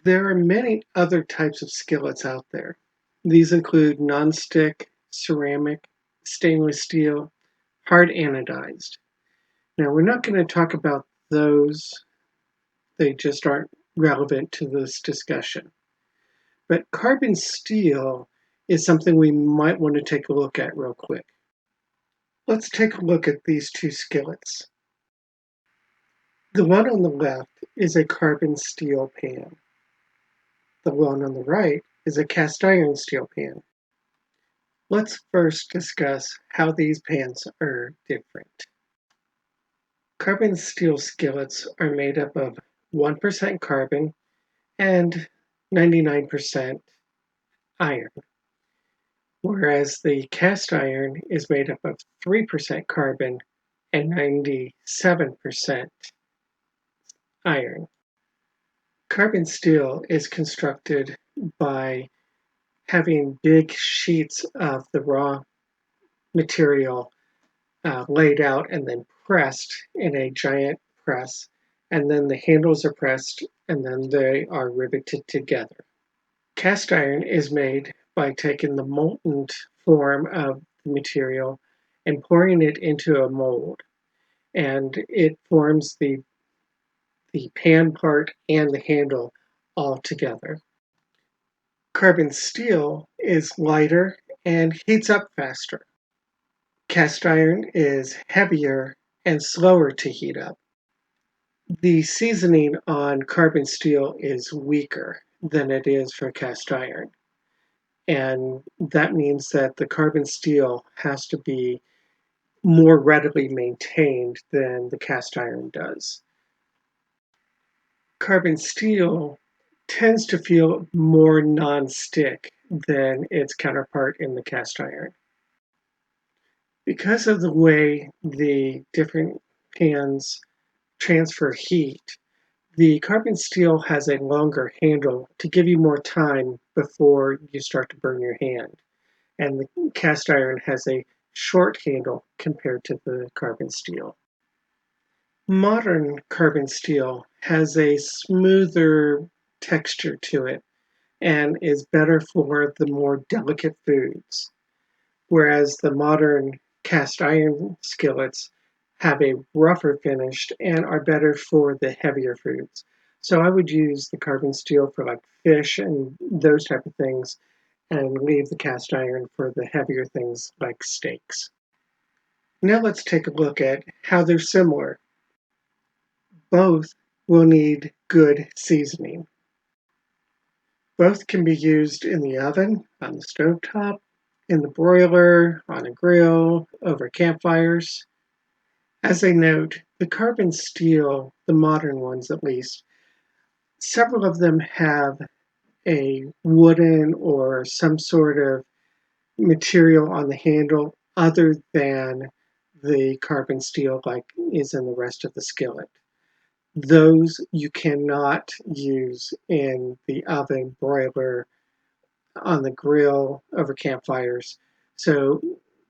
There are many other types of skillets out there. These include nonstick, ceramic, stainless steel, hard anodized. Now, we're not going to talk about those, they just aren't relevant to this discussion. But carbon steel is something we might want to take a look at real quick. Let's take a look at these two skillets. The one on the left is a carbon steel pan. The one on the right is a cast iron steel pan. Let's first discuss how these pans are different. Carbon steel skillets are made up of 1% carbon and 99% iron, whereas the cast iron is made up of 3% carbon and 97% iron. Carbon steel is constructed by having big sheets of the raw material laid out and then pressed in a giant press, and then the handles are pressed and then they are riveted together. Cast iron is made by taking the molten form of the material and pouring it into a mold, and it forms the pan part and the handle all together. Carbon steel is lighter and heats up faster. Cast iron is heavier and slower to heat up. The seasoning on carbon steel is weaker than it is for cast iron. And that means that the carbon steel has to be more readily maintained than the cast iron does. Carbon steel tends to feel more non-stick than its counterpart in the cast iron. Because of the way the different pans transfer heat, the carbon steel has a longer handle to give you more time before you start to burn your hand, and the cast iron has a short handle compared to the carbon steel. Modern carbon steel has a smoother texture to it and is better for the more delicate foods, whereas the modern cast iron skillets have a rougher finish and are better for the heavier foods. So I would use the carbon steel for like fish and those type of things and leave the cast iron for the heavier things like steaks. Now let's take a look at how they're similar. Both will need good seasoning. Both can be used in the oven, on the stovetop, in the broiler, on a grill, over campfires. As a note, the carbon steel, the modern ones at least, several of them have a wooden or some sort of material on the handle other than the carbon steel like is in the rest of the skillet. Those you cannot use in the oven, broiler, on the grill, over campfires. So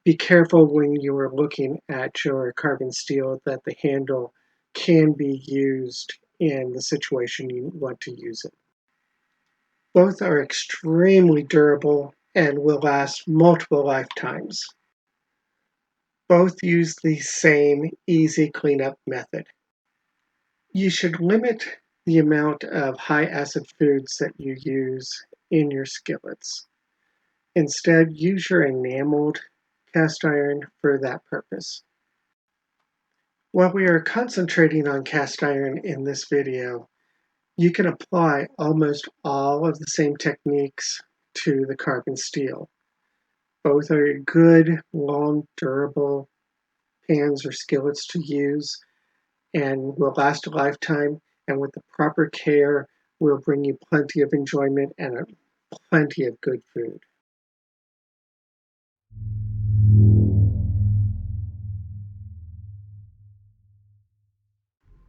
be careful when you are looking at your carbon steel that the handle can be used in the situation you want to use it. Both are extremely durable and will last multiple lifetimes. Both use the same easy cleanup method. You should limit the amount of high acid foods that you use in your skillets. Instead, use your enameled cast iron for that purpose. While we are concentrating on cast iron in this video, you can apply almost all of the same techniques to the carbon steel. Both are good, long, durable pans or skillets to use and will last a lifetime, and with the proper care will bring you plenty of enjoyment and plenty of good food.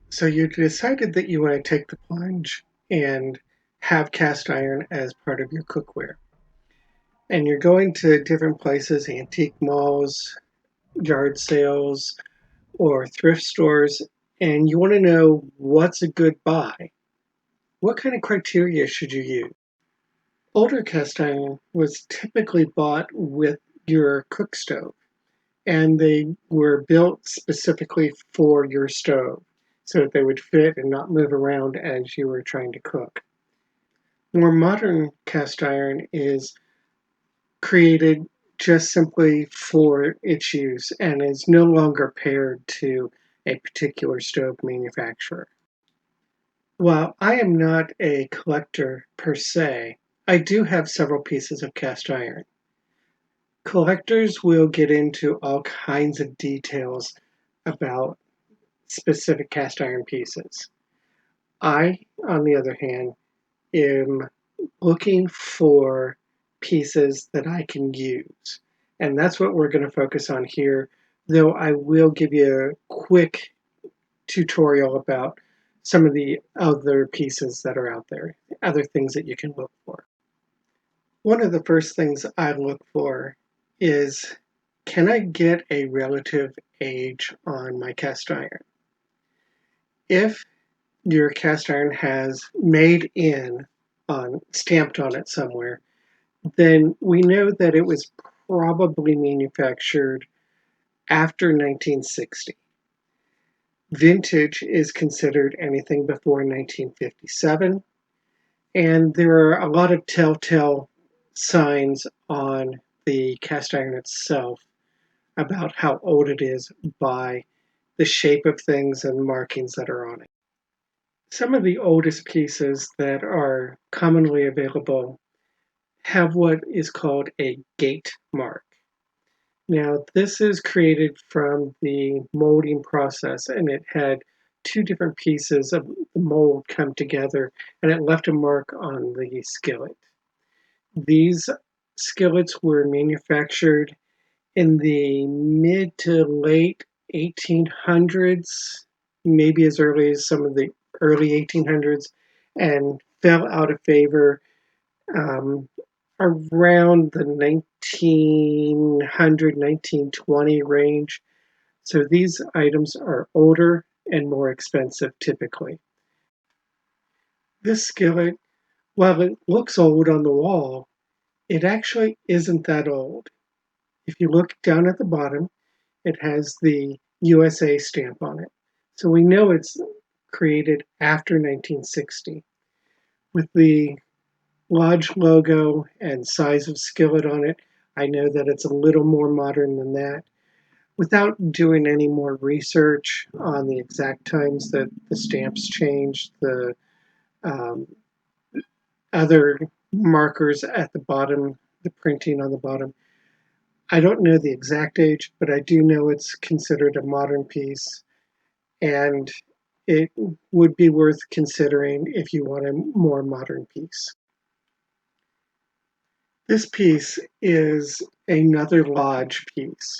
So you decided that you want to take the plunge and have cast iron as part of your cookware. And you're going to different places, antique malls, yard sales, or thrift stores, and you want to know what's a good buy. What kind of criteria should you use? Older cast iron was typically bought with your cook stove, and they were built specifically for your stove so that they would fit and not move around as you were trying to cook. More modern cast iron is created just simply for its use and is no longer paired to a particular stove manufacturer. While I am not a collector per se, I do have several pieces of cast iron. Collectors will get into all kinds of details about specific cast iron pieces. I, on the other hand, am looking for pieces that I can use. And that's what we're going to focus on here, though I will give you a quick tutorial about some of the other pieces that are out there, other things that you can look for. One of the first things I look for is, can I get a relative age on my cast iron? If your cast iron has made in stamped on it somewhere, then we know that it was probably manufactured after 1960. Vintage is considered anything before 1957, and there are a lot of telltale signs on the cast iron itself about how old it is by the shape of things and markings that are on it. Some of the oldest pieces that are commonly available have what is called a gate mark. Now, this is created from the molding process, and it had two different pieces of the mold come together, and it left a mark on the skillet. These skillets were manufactured in the mid to late 1800s, maybe as early as some of the early 1800s, and fell out of favor around the 1900, 1920 range. So these items are older and more expensive typically. This skillet, while it looks old on the wall, it actually isn't that old. If you look down at the bottom, it has the USA stamp on it. So we know it's created after 1960. With the Lodge logo and size of skillet on it, I know that it's a little more modern than that. Without doing any more research on the exact times that the stamps changed, the um, other markers at the bottom, the printing on the bottom, I don't know the exact age, but I do know it's considered a modern piece, and it would be worth considering if you want a more modern piece. This piece is another lodge piece.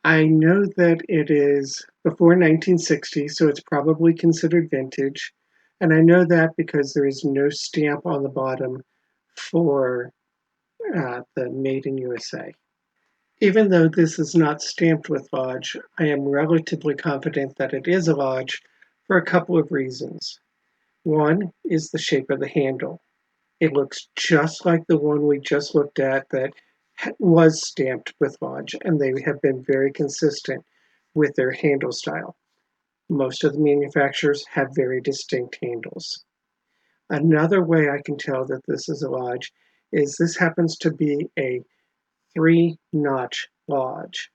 I know that it is before 1960, so it's probably considered vintage. And I know that because there is no stamp on the bottom for the Made in USA. Even though this is not stamped with Lodge, I am relatively confident that it is a Lodge for a couple of reasons. One is the shape of the handle. It looks just like the one we just looked at that was stamped with Lodge, and they have been very consistent with their handle style. Most of the manufacturers have very distinct handles. Another way I can tell that this is a Lodge is this happens to be a 3-notch Lodge,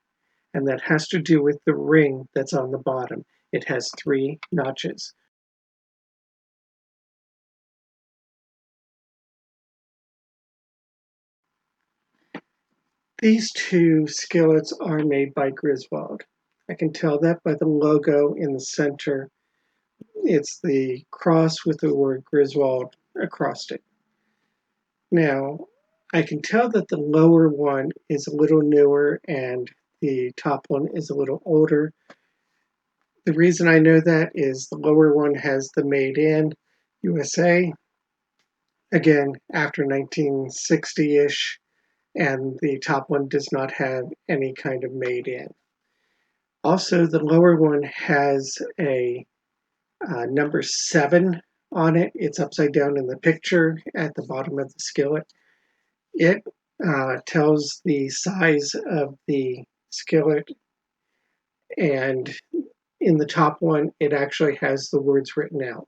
and that has to do with the ring that's on the bottom. It has 3 notches. These two skillets are made by Griswold. I can tell that by the logo in the center. It's the cross with the word Griswold across it. Now, I can tell that the lower one is a little newer and the top one is a little older. The reason I know that is the lower one has the Made in USA, again, after 1960-ish, and the top one does not have any kind of Made in. Also, the lower one has a number 7 on it. It's upside down in the picture at the bottom of the skillet. It tells the size of the skillet, and in the top one, it actually has the words written out.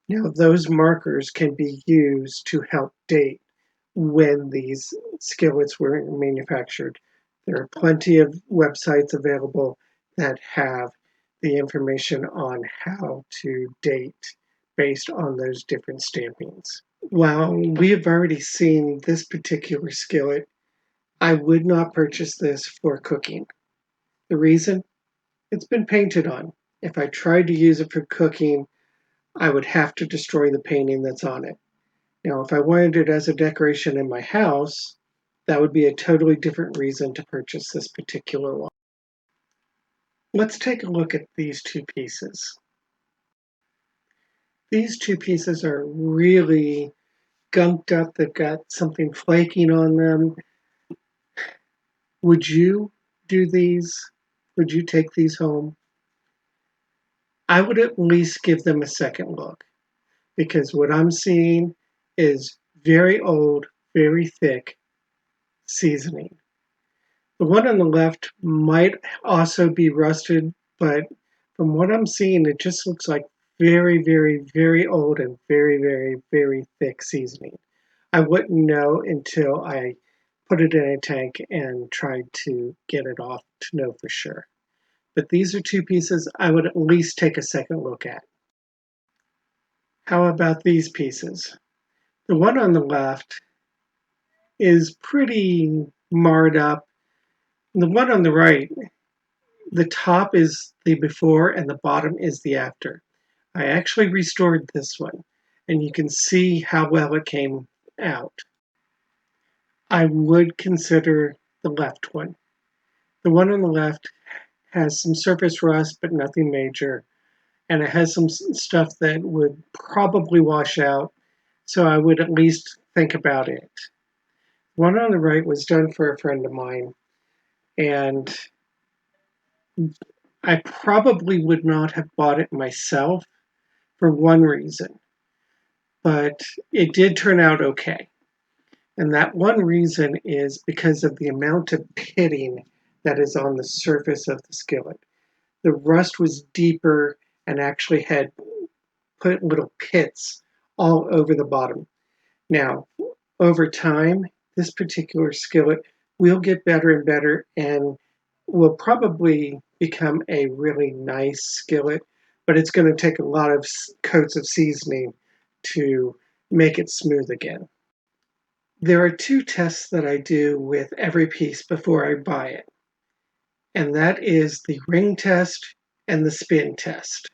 Now, those markers can be used to help date when these skillets were manufactured. There are plenty of websites available that have the information on how to date based on those different stampings. While we have already seen this particular skillet, I would not purchase this for cooking. The reason? It's been painted on. If I tried to use it for cooking, I would have to destroy the painting that's on it. Now, if I wanted it as a decoration in my house, that would be a totally different reason to purchase this particular one. Let's take a look at these two pieces. These two pieces are really gunked up. They've got something flaking on them. Would you do these? Would you take these home? I would at least give them a second look because what I'm seeing is very old, very thick seasoning. The one on the left might also be rusted, but from what I'm seeing, it just looks like very, very, very old and very, very, very thick seasoning. I wouldn't know until I put it in a tank and tried to get it off to know for sure. But these are two pieces I would at least take a second look at. How about these pieces? The one on the left is pretty marred up. The one on the right, the top is the before and the bottom is the after. I actually restored this one, and you can see how well it came out. I would consider the left one. The one on the left has some surface rust, but nothing major, and it has some stuff that would probably wash out, so I would at least think about it. One on the right was done for a friend of mine, and I probably would not have bought it myself for one reason, but it did turn out okay. And that one reason is because of the amount of pitting that is on the surface of the skillet. The rust was deeper and actually had put little pits all over the bottom. Now, over time, this particular skillet will get better and better, and will probably become a really nice skillet, but it's going to take a lot of coats of seasoning to make it smooth again. There are two tests that I do with every piece before I buy it, and that is the ring test and the spin test.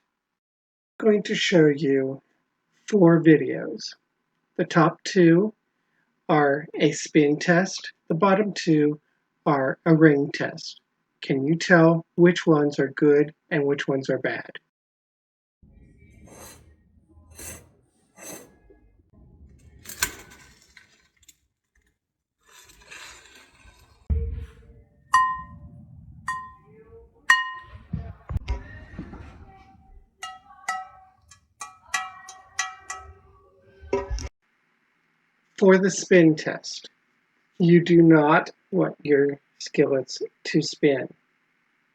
I'm going to show you 4 videos. The top 2 are a spin test. The bottom 2 are a ring test. Can you tell which ones are good and which ones are bad? For the spin test, you do not want your skillets to spin.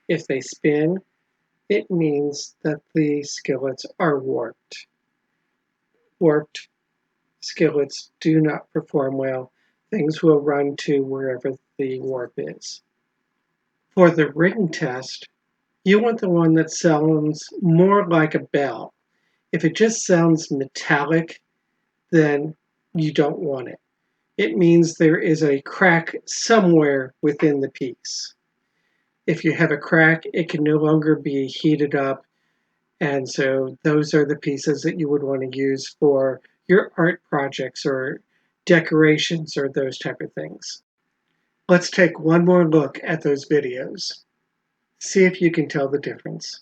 If they spin, it means that the skillets are warped. Warped skillets do not perform well. Things will run to wherever the warp is. For the ring test, you want the one that sounds more like a bell. If it just sounds metallic, then you don't want it. It means there is a crack somewhere within the piece. If you have a crack, it can no longer be heated up, and so those are the pieces that you would want to use for your art projects or decorations or those type of things. Let's take one more look at those videos. See if you can tell the difference.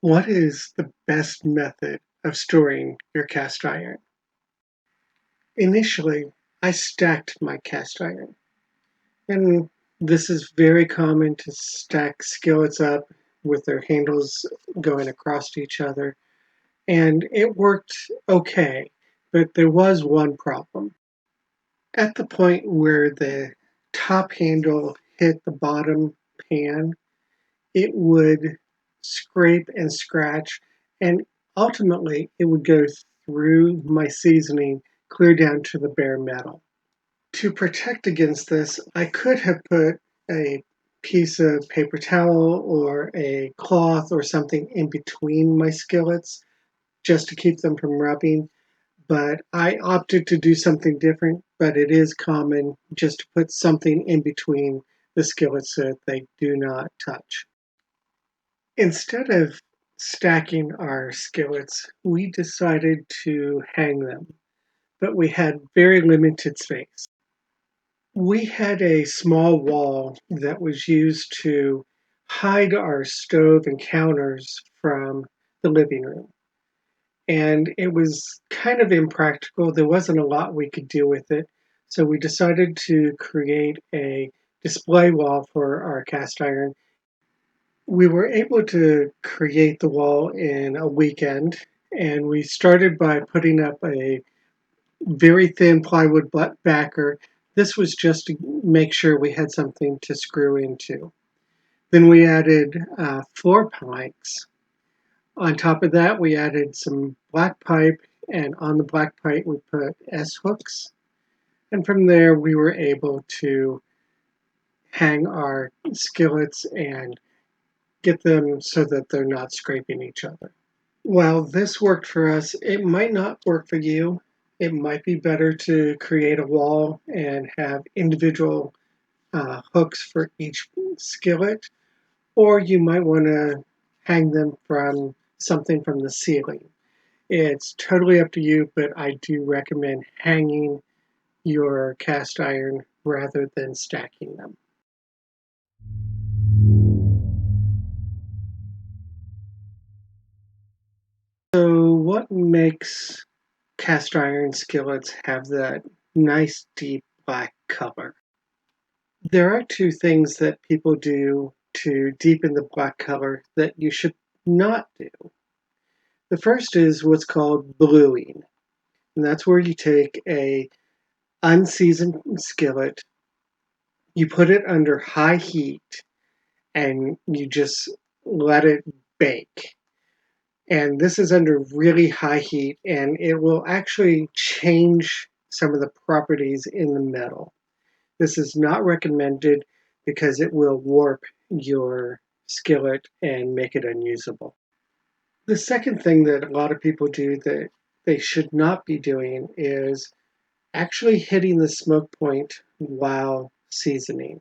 What is the best method of storing your cast iron? Initially, I stacked my cast iron, and this is very common to stack skillets up with their handles going across each other, and it worked okay, but there was one problem. At the point where the top handle hit the bottom pan, it would scrape and scratch, and ultimately it would go through my seasoning clear down to the bare metal. To protect against this, I could have put a piece of paper towel or a cloth or something in between my skillets just to keep them from rubbing, but I opted to do something different, but it is common just to put something in between the skillets so that they do not touch. Instead of stacking our skillets, we decided to hang them, but we had very limited space. We had a small wall that was used to hide our stove and counters from the living room. And it was kind of impractical. There wasn't a lot we could do with it. So we decided to create a display wall for our cast iron. We were able to create the wall in a weekend, and we started by putting up a very thin plywood backer. This was just to make sure we had something to screw into. Then we added floor planks. On top of that, we added some black pipe, and on the black pipe, we put S hooks. And from there, we were able to hang our skillets and get them so that they're not scraping each other. While this worked for us, it might not work for you. It might be better to create a wall and have individual hooks for each skillet, or you might want to hang them from something from the ceiling. It's totally up to you, but I do recommend hanging your cast iron rather than stacking them. So, what makes cast iron skillets have that nice deep black color? There are 2 things that people do to deepen the black color that you should not do. The first is what's called bluing, and that's where you take a unseasoned skillet, you put it under high heat, and you just let it bake. And this is under really high heat, and it will actually change some of the properties in the metal. This is not recommended because it will warp your skillet and make it unusable. The second thing that a lot of people do that they should not be doing is actually hitting the smoke point while seasoning.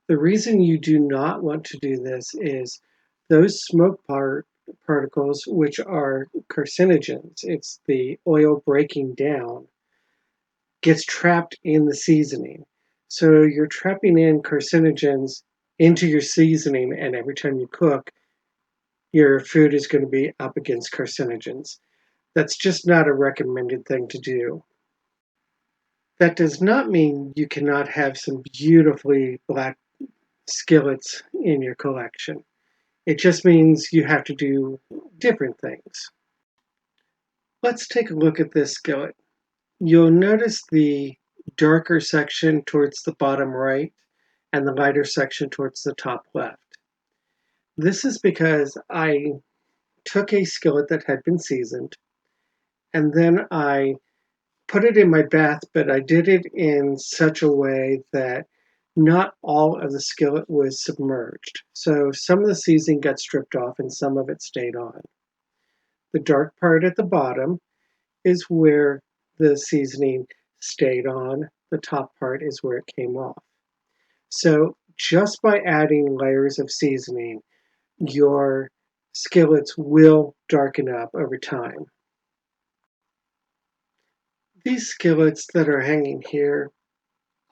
The reason you do not want to do this is those particles, which are carcinogens, it's the oil breaking down, gets trapped in the seasoning. So you're trapping in carcinogens into your seasoning, and every time you cook, your food is going to be up against carcinogens. That's just not a recommended thing to do. That does not mean you cannot have some beautifully black skillets in your collection. It just means you have to do different things. Let's take a look at this skillet. You'll notice the darker section towards the bottom right and the lighter section towards the top left. This is because I took a skillet that had been seasoned and then I put it in my bath, but I did it in such a way that not all of the skillet was submerged. So some of the seasoning got stripped off and some of it stayed on. The dark part at the bottom is where the seasoning stayed on. The top part is where it came off. So just by adding layers of seasoning, your skillets will darken up over time. These skillets that are hanging here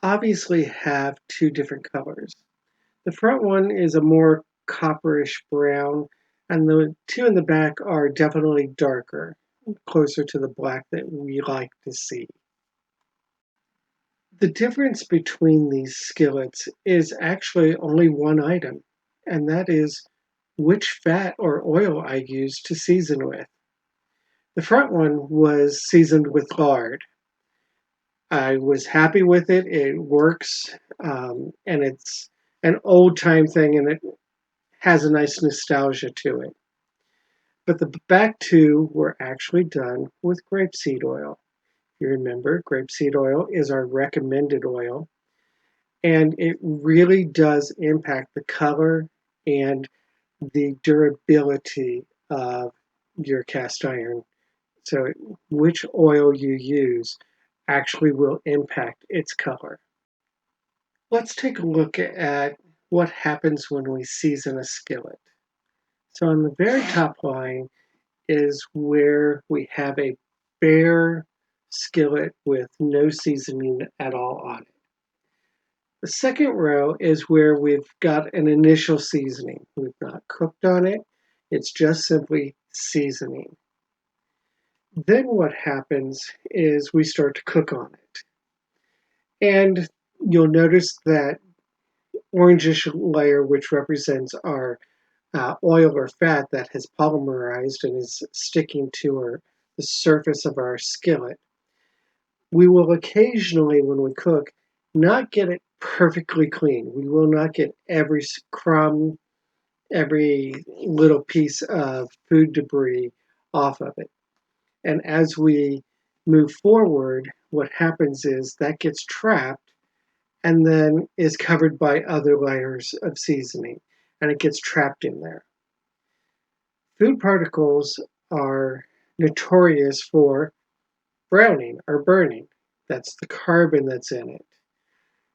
obviously have two different colors. The front one is a more copperish brown, and the two in the back are definitely darker, closer to the black that we like to see. The difference between these skillets is actually only one item, and that is which fat or oil I use to season with. The front one was seasoned with lard. I was happy with it. It works, and it's an old time thing, and it has a nice nostalgia to it. But the back two were actually done with grapeseed oil. You remember, grapeseed oil is our recommended oil, and it really does impact the color and the durability of your cast iron. So, which oil you use actually will impact its color. Let's take a look at what happens when we season a skillet. So, on the very top line is where we have a bare skillet with no seasoning at all on it. The second row is where we've got an initial seasoning. We've not cooked on it, it's just simply seasoning. Then what happens is we start to cook on it. And you'll notice that orangish layer, which represents our oil or fat that has polymerized and is sticking to the surface of our skillet. We will occasionally, when we cook, not get it perfectly clean. We will not get every crumb, every little piece of food debris off of it. And as we move forward, what happens is that gets trapped and then is covered by other layers of seasoning, and it gets trapped in there. Food particles are notorious for browning or burning. That's the carbon that's in it.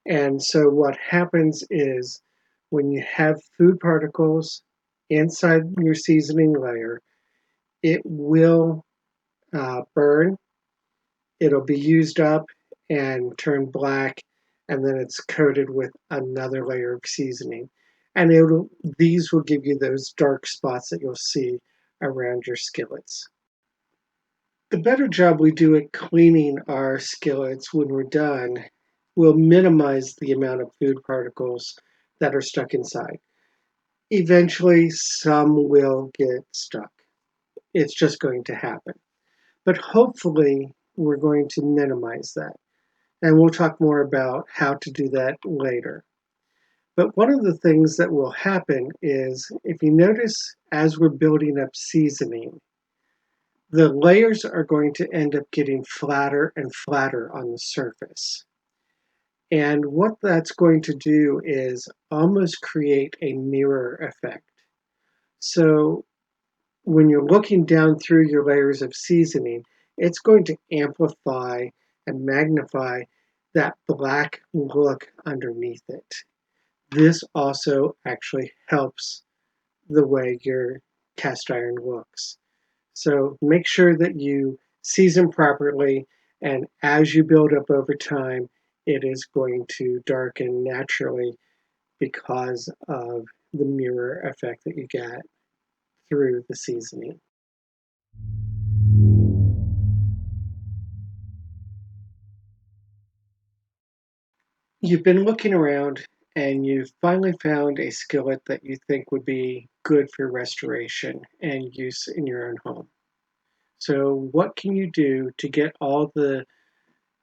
And so what happens is when you have food particles inside your seasoning layer, it will burn, it'll be used up and turn black, and then it's coated with another layer of seasoning. And these will give you those dark spots that you'll see around your skillets. The better job we do at cleaning our skillets when we're done will minimize the amount of food particles that are stuck inside. Eventually, some will get stuck. It's just going to happen. But hopefully, we're going to minimize that. And we'll talk more about how to do that later. But one of the things that will happen is if you notice as we're building up seasoning, the layers are going to end up getting flatter and flatter on the surface. And what that's going to do is almost create a mirror effect. So when you're looking down through your layers of seasoning, it's going to amplify and magnify that black look underneath it. This also actually helps the way your cast iron looks. So make sure that you season properly, and as you build up over time, it is going to darken naturally because of the mirror effect that you get through the seasoning. You've been looking around and you've finally found a skillet that you think would be good for restoration and use in your own home. So, what can you do to get all the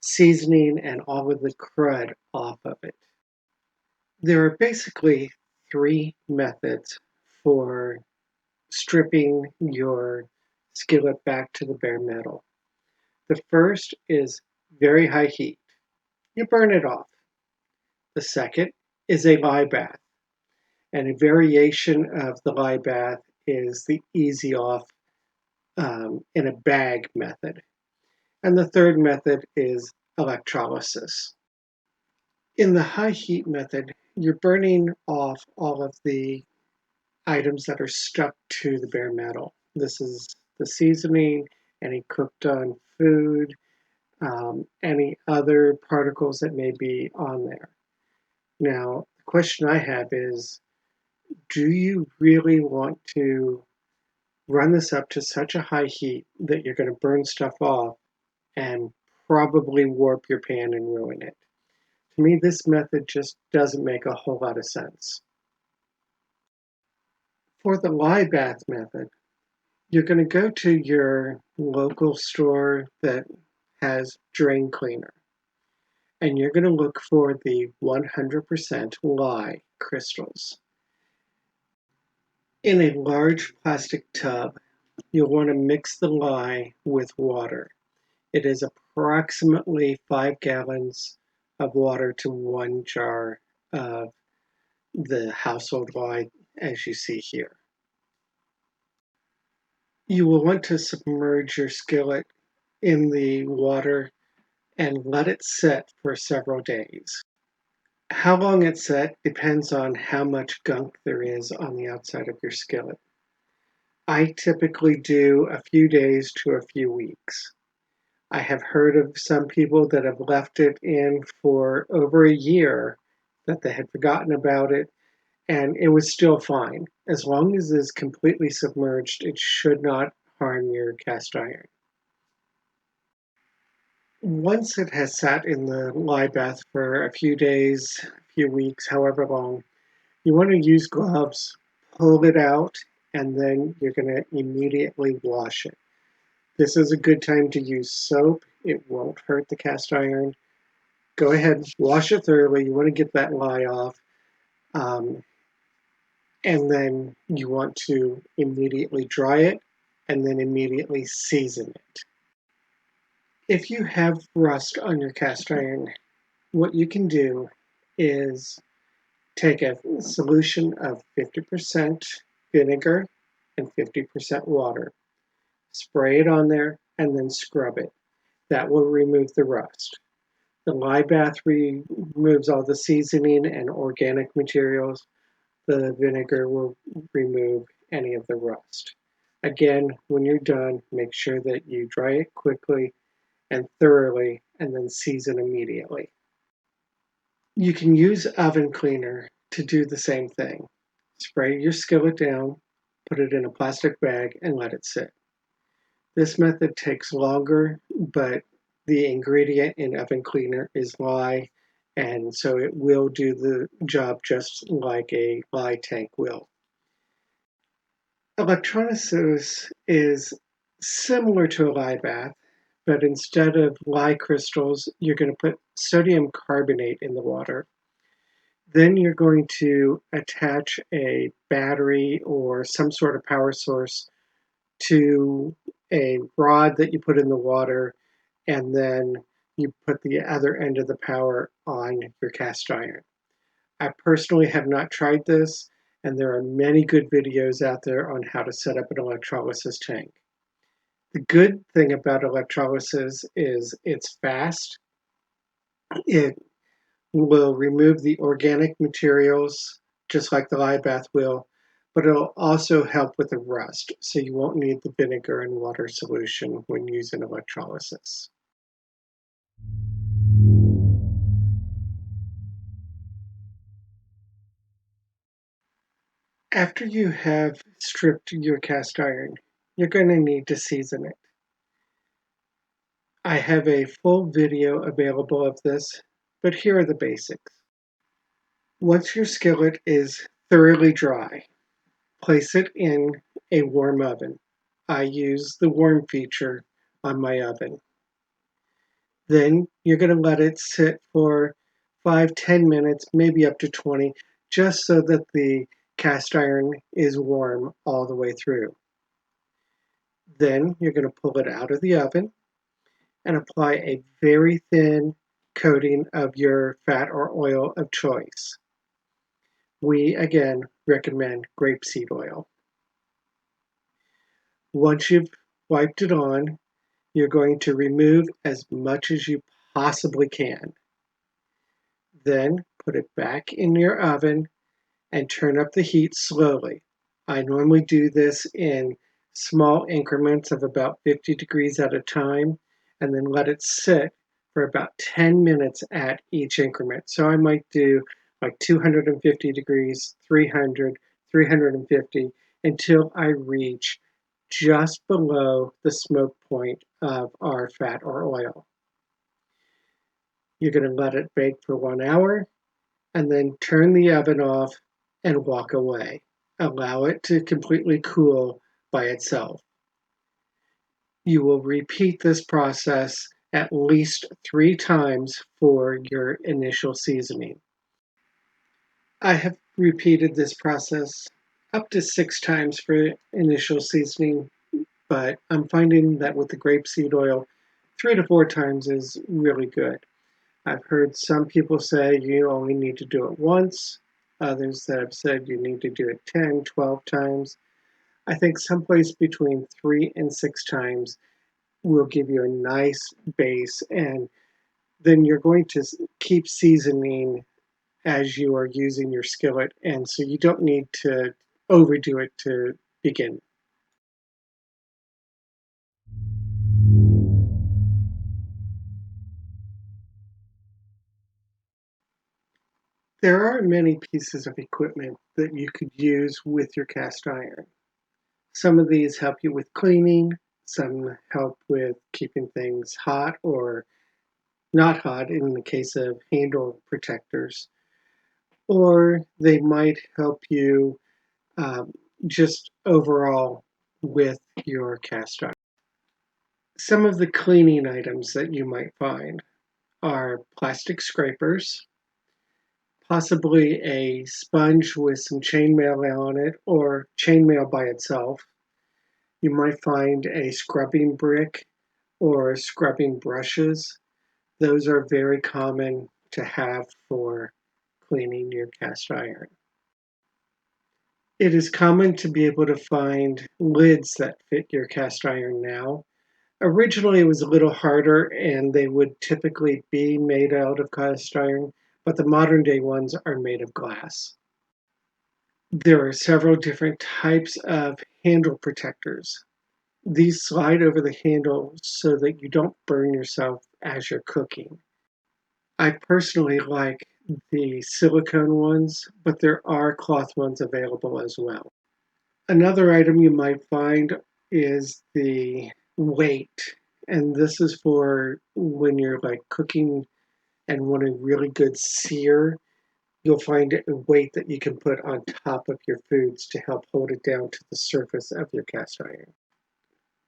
seasoning and all of the crud off of it? There are basically three methods for stripping your skillet back to the bare metal. The first is very high heat. You burn it off. The second is a lye bath, and a variation of the lye bath is the easy off in a bag method. And the third method is electrolysis. In the high heat method, you're burning off all of the items that are stuck to the bare metal. This is the seasoning, any cooked on food, any other particles that may be on there. Now, the question I have is, do you really want to run this up to such a high heat that you're going to burn stuff off and probably warp your pan and ruin it? To me, this method just doesn't make a whole lot of sense. For the lye bath method, you're going to go to your local store that has drain cleaner, and you're going to look for the 100% lye crystals. In a large plastic tub, you'll want to mix the lye with water. It is approximately 5 gallons of water to 1 jar of the household lye, as you see here. You will want to submerge your skillet in the water and let it set for several days. How long it's set depends on how much gunk there is on the outside of your skillet. I typically do a few days to a few weeks. I have heard of some people that have left it in for over a year, that they had forgotten about it, and it was still fine. As long as it's completely submerged, it should not harm your cast iron. Once it has sat in the lye bath for a few days, a few weeks, however long, you want to use gloves, pull it out, and then you're going to immediately wash it. This is a good time to use soap. It won't hurt the cast iron. Go ahead, wash it thoroughly. You want to get that lye off. Um, and then you want to immediately dry it and then immediately season it. If you have rust on your cast iron, what you can do is take a solution of 50% vinegar and 50% water, spray it on there, and then scrub it. That will remove the rust. The lye bath removes all the seasoning and organic materials. The vinegar will remove any of the rust. Again, when you're done, make sure that you dry it quickly and thoroughly and then season immediately. You can use oven cleaner to do the same thing. Spray your skillet down, put it in a plastic bag, and let it sit. This method takes longer, but the ingredient in oven cleaner is lye, and so it will do the job just like a lye tank will. Electrolysis is similar to a lye bath, but instead of lye crystals, you're going to put sodium carbonate in the water. Then you're going to attach a battery or some sort of power source to a rod that you put in the water, and then you put the other end of the power on your cast iron. I personally have not tried this, and there are many good videos out there on how to set up an electrolysis tank. The good thing about electrolysis is it's fast. It will remove the organic materials just like the lye bath will, but it'll also help with the rust, so you won't need the vinegar and water solution when using electrolysis. After you have stripped your cast iron, you're going to need to season it. I have a full video available of this, but here are the basics. Once your skillet is thoroughly dry, place it in a warm oven. I use the warm feature on my oven. Then you're going to let it sit for 5-10 minutes, maybe up to 20, just so that the cast iron is warm all the way through. Then you're going to pull it out of the oven and apply a very thin coating of your fat or oil of choice. We, again, recommend grapeseed oil. Once you've wiped it on, you're going to remove as much as you possibly can. Then put it back in your oven and turn up the heat slowly. I normally do this in small increments of about 50 degrees at a time, and then let it sit for about 10 minutes at each increment. So I might do like 250 degrees, 300, 350, until I reach just below the smoke point of our fat or oil. You're going to let it bake for 1 hour and then turn the oven off and walk away. Allow it to completely cool by itself. You will repeat this process at least 3 times for your initial seasoning. I have repeated this process up to 6 times for initial seasoning, but I'm finding that with the grapeseed oil, 3 to 4 times is really good. I've heard some people say you only need to do it once. Others that have said you need to do it 10, 12 times. I think someplace between 3 and 6 times will give you a nice base, and then you're going to keep seasoning as you are using your skillet, and so you don't need to overdo it to begin. There are many pieces of equipment that you could use with your cast iron. Some of these help you with cleaning, some help with keeping things hot or not hot in the case of handle protectors, or they might help you um, just overall with your cast iron. Some of the cleaning items that you might find are plastic scrapers, possibly a sponge with some chainmail on it or chainmail by itself. You might find a scrubbing brick or scrubbing brushes. Those are very common to have for cleaning your cast iron. It is common to be able to find lids that fit your cast iron now. Originally, it was a little harder and they would typically be made out of cast iron, but the modern day ones are made of glass. There are several different types of handle protectors. These slide over the handle so that you don't burn yourself as you're cooking. I personally like the silicone ones, but there are cloth ones available as well. Another item you might find is the weight, and this is for when you're like cooking and want a really good sear. You'll find a weight that you can put on top of your foods to help hold it down to the surface of your cast iron.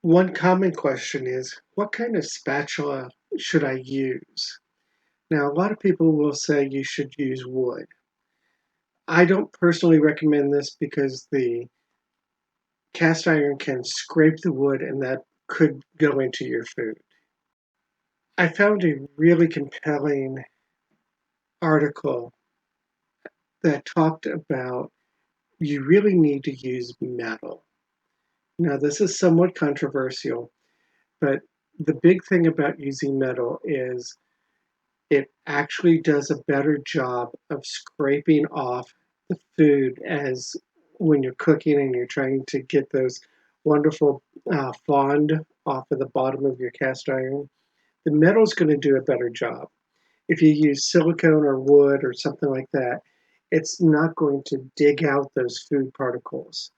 One common question is, what kind of spatula should I use? Now, a lot of people will say you should use wood. I don't personally recommend this because the cast iron can scrape the wood and that could go into your food. I found a really compelling article that talked about you really need to use metal. Now, this is somewhat controversial, but the big thing about using metal is it actually does a better job of scraping off the food as when you're cooking and you're trying to get those wonderful fond off of the bottom of your cast iron. The metal's going to do a better job. If you use silicone or wood or something like that, it's not going to dig out those food particles.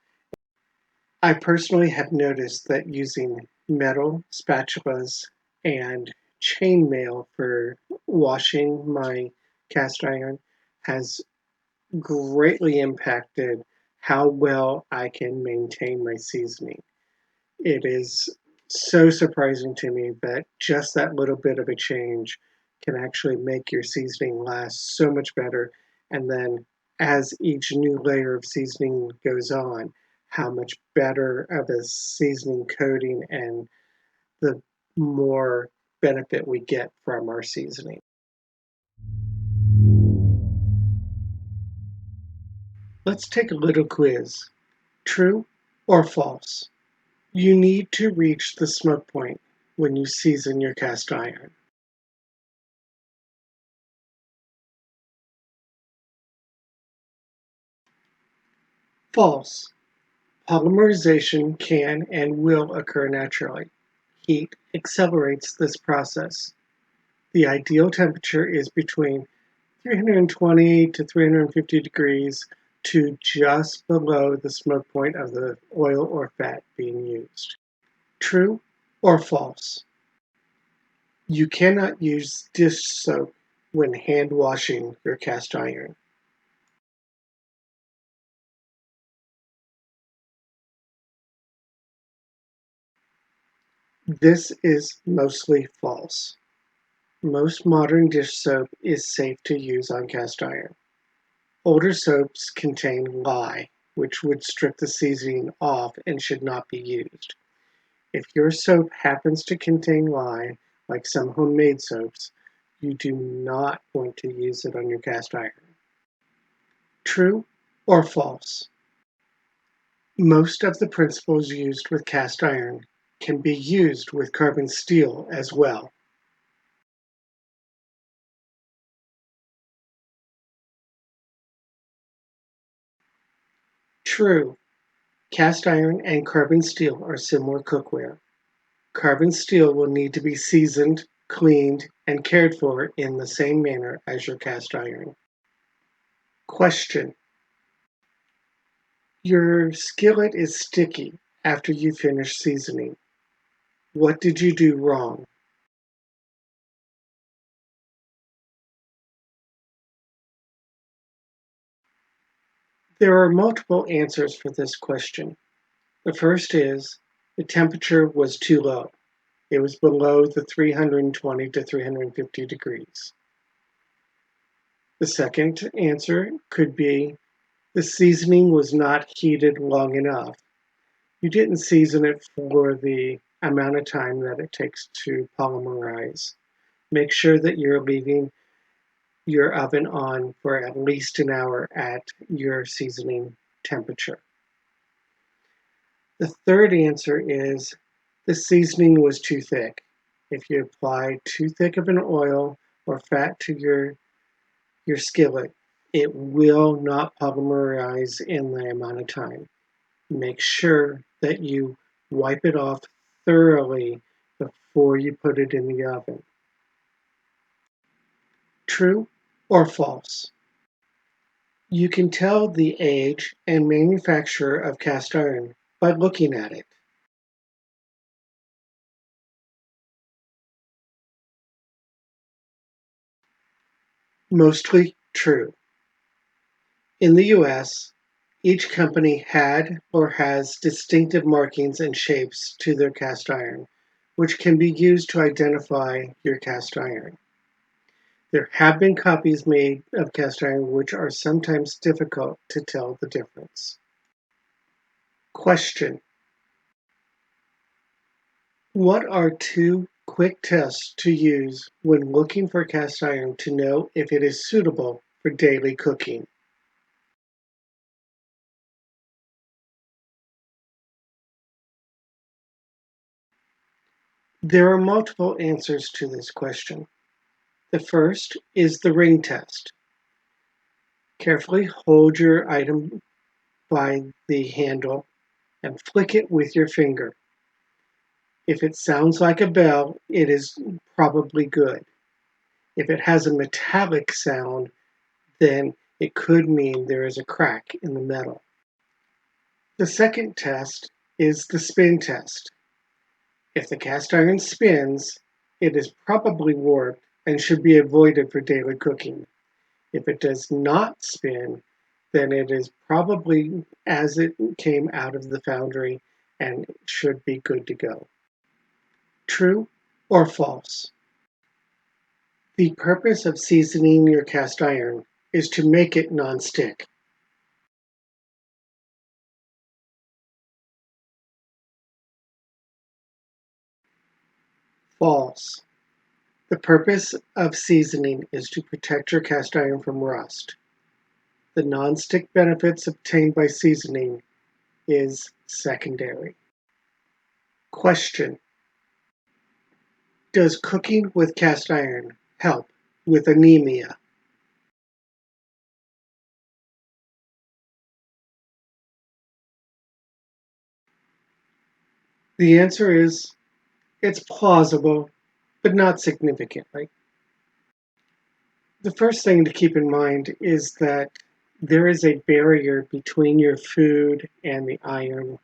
I personally have noticed that using metal spatulas and chainmail for washing my cast iron has greatly impacted how well I can maintain my seasoning. It is so surprising to me that just that little bit of a change can actually make your seasoning last so much better. And then as each new layer of seasoning goes on, how much better of a seasoning coating and the more benefit we get from our seasoning. Let's take a little quiz. True or false? You need to reach the smoke point when you season your cast iron. False. Polymerization can and will occur naturally. Heat accelerates this process. The ideal temperature is between 320 to 350 degrees to just below the smoke point of the oil or fat being used. True or false? You cannot use dish soap when hand washing your cast iron. This is mostly false. Most modern dish soap is safe to use on cast iron. Older soaps contain lye, which would strip the seasoning off and should not be used. If your soap happens to contain lye, like some homemade soaps, you do not want to use it on your cast iron. True or false? Most of the principles used with cast iron can be used with carbon steel as well. True, cast iron and carbon steel are similar cookware. Carbon steel will need to be seasoned, cleaned, and cared for in the same manner as your cast iron. Question: your skillet is sticky after you finish seasoning. What did you do wrong? There are multiple answers for this question. The first is the temperature was too low. It was below the 320 to 350 degrees. The second answer could be the seasoning was not heated long enough. You didn't season it for the amount of time that it takes to polymerize. Make sure that you're leaving your oven on for at least an hour at your seasoning temperature. The third answer is the seasoning was too thick. If you apply too thick of an oil or fat to your skillet, it will not polymerize in the amount of time. Make sure that you wipe it off thoroughly before you put it in the oven. True or false? You can tell the age and manufacturer of cast iron by looking at it. Mostly true. In the US, each company had or has distinctive markings and shapes to their cast iron, which can be used to identify your cast iron. There have been copies made of cast iron which are sometimes difficult to tell the difference. Question: what are two quick tests to use when looking for cast iron to know if it is suitable for daily cooking? There are multiple answers to this question. The first is the ring test. Carefully hold your item by the handle and flick it with your finger. If it sounds like a bell, it is probably good. If it has a metallic sound, then it could mean there is a crack in the metal. The second test is the spin test. If the cast iron spins, it is probably warped and should be avoided for daily cooking. If it does not spin, then it is probably as it came out of the foundry and should be good to go. True or false? The purpose of seasoning your cast iron is to make it non-stick. False. The purpose of seasoning is to protect your cast iron from rust. The non-stick benefits obtained by seasoning is secondary. Question: does cooking with cast iron help with anemia? The answer is it's plausible, but not significantly. The first thing to keep in mind is that there is a barrier between your food and the iron,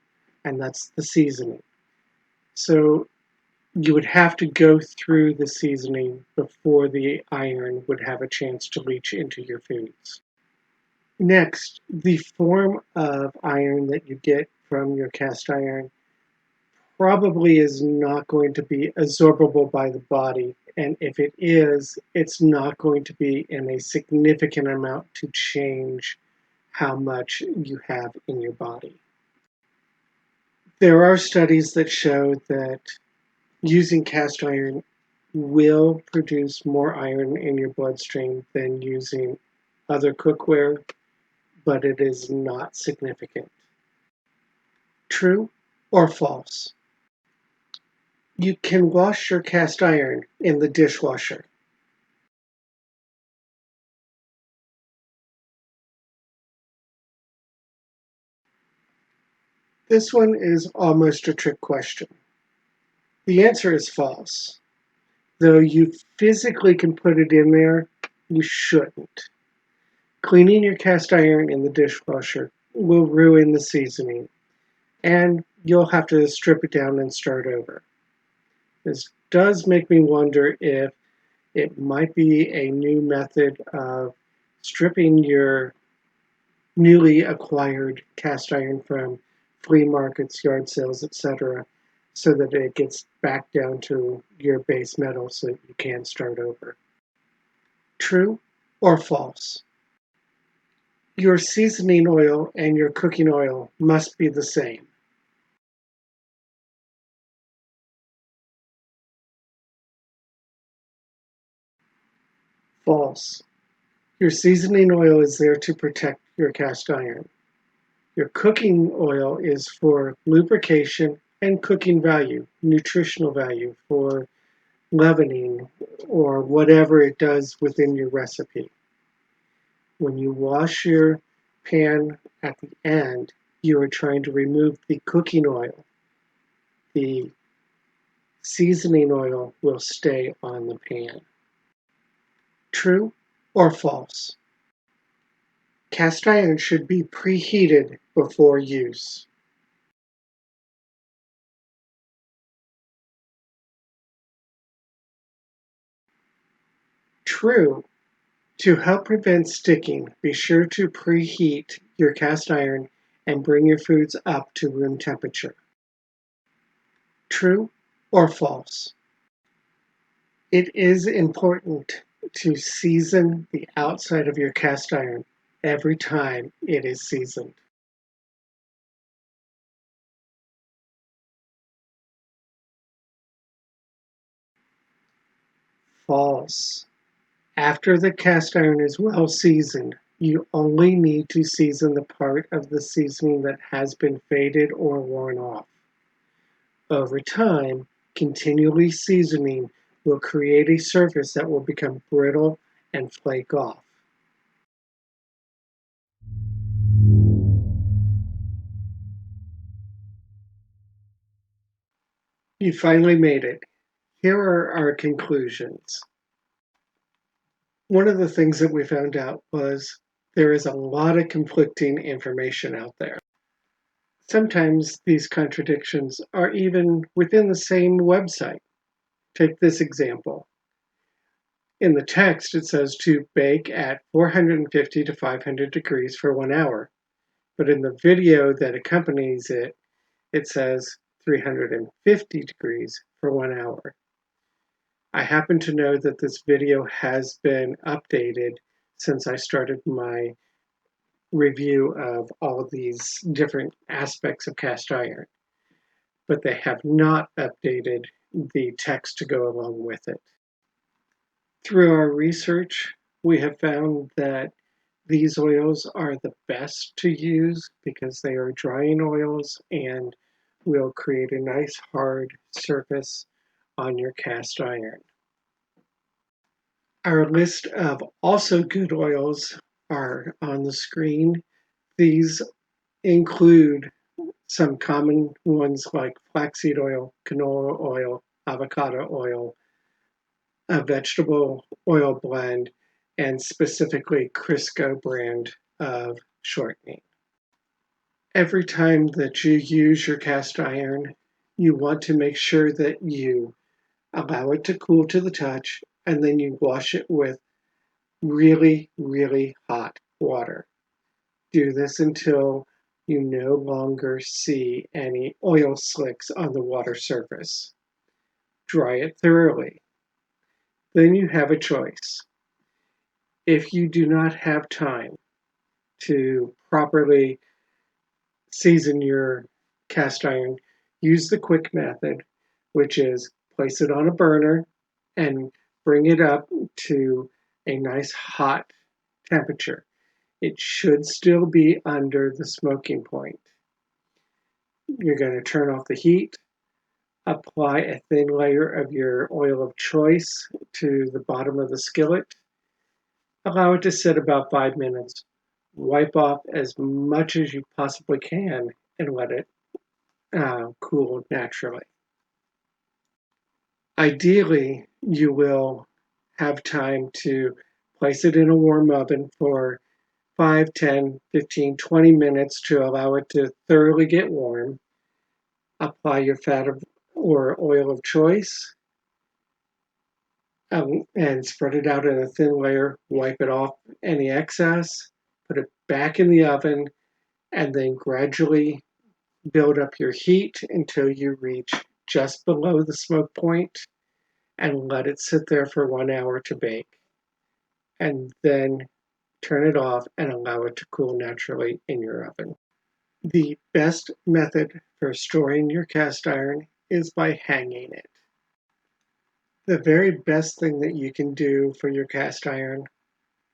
and that's the seasoning. So you would have to go through the seasoning before the iron would have a chance to leach into your foods. Next, the form of iron that you get from your cast iron probably is not going to be absorbable by the body. And if it is, it's not going to be in a significant amount to change how much you have in your body. There are studies that show that using cast iron will produce more iron in your bloodstream than using other cookware, but it is not significant. True or false? You can wash your cast iron in the dishwasher. This one is almost a trick question. The answer is false. Though you physically can put it in there, you shouldn't. Cleaning your cast iron in the dishwasher will ruin the seasoning, and you'll have to strip it down and start over. This does make me wonder if it might be a new method of stripping your newly acquired cast iron from flea markets, yard sales, etc., so that it gets back down to your base metal so that you can start over. True or false? Your seasoning oil and your cooking oil must be the same. False. Your seasoning oil is there to protect your cast iron. Your cooking oil is for lubrication and cooking value, nutritional value for leavening or whatever it does within your recipe. When you wash your pan at the end, you are trying to remove the cooking oil. The seasoning oil will stay on the pan. True or false? Cast iron should be preheated before use. True. To help prevent sticking, be sure to preheat your cast iron and bring your foods up to room temperature. True or false? It is important to season the outside of your cast iron every time it is seasoned. False. After the cast iron is well seasoned, you only need to season the part of the seasoning that has been faded or worn off. Over time, continually seasoning will create a surface that will become brittle and flake off. You finally made it. Here are our conclusions. One of the things that we found out was there is a lot of conflicting information out there. Sometimes these contradictions are even within the same website. Take this example. In the text, it says to bake at 450 to 500 degrees for 1 hour. But in the video that accompanies it, it says 350 degrees for 1 hour. I happen to know that this video has been updated since I started my review of all of these different aspects of cast iron, but they have not updated the text to go along with it. Through our research, we have found that these oils are the best to use because they are drying oils and will create a nice hard surface on your cast iron. Our list of also good oils are on the screen. These include some common ones like flaxseed oil, canola oil, avocado oil, a vegetable oil blend, and specifically Crisco brand of shortening. Every time that you use your cast iron, you want to make sure that you allow it to cool to the touch and then you wash it with really, really hot water. Do this until you no longer see any oil slicks on the water surface. Dry it thoroughly. Then you have a choice. If you do not have time to properly season your cast iron, use the quick method, which is place it on a burner and bring it up to a nice hot temperature. It should still be under the smoking point. You're going to turn off the heat, apply a thin layer of your oil of choice to the bottom of the skillet, allow it to sit about 5 minutes, wipe off as much as you possibly can, and let it cool naturally. Ideally, you will have time to place it in a warm oven for 5, 10, 15, 20 minutes to allow it to thoroughly get warm. Apply your fat or oil of choice and spread it out in a thin layer. Wipe it off any excess, put it back in the oven, and then gradually build up your heat until you reach just below the smoke point and let it sit there for 1 hour to bake. And then turn it off and allow it to cool naturally in your oven. The best method for storing your cast iron is by hanging it. The very best thing that you can do for your cast iron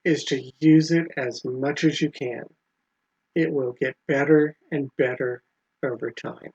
is to use it as much as you can. It will get better and better over time.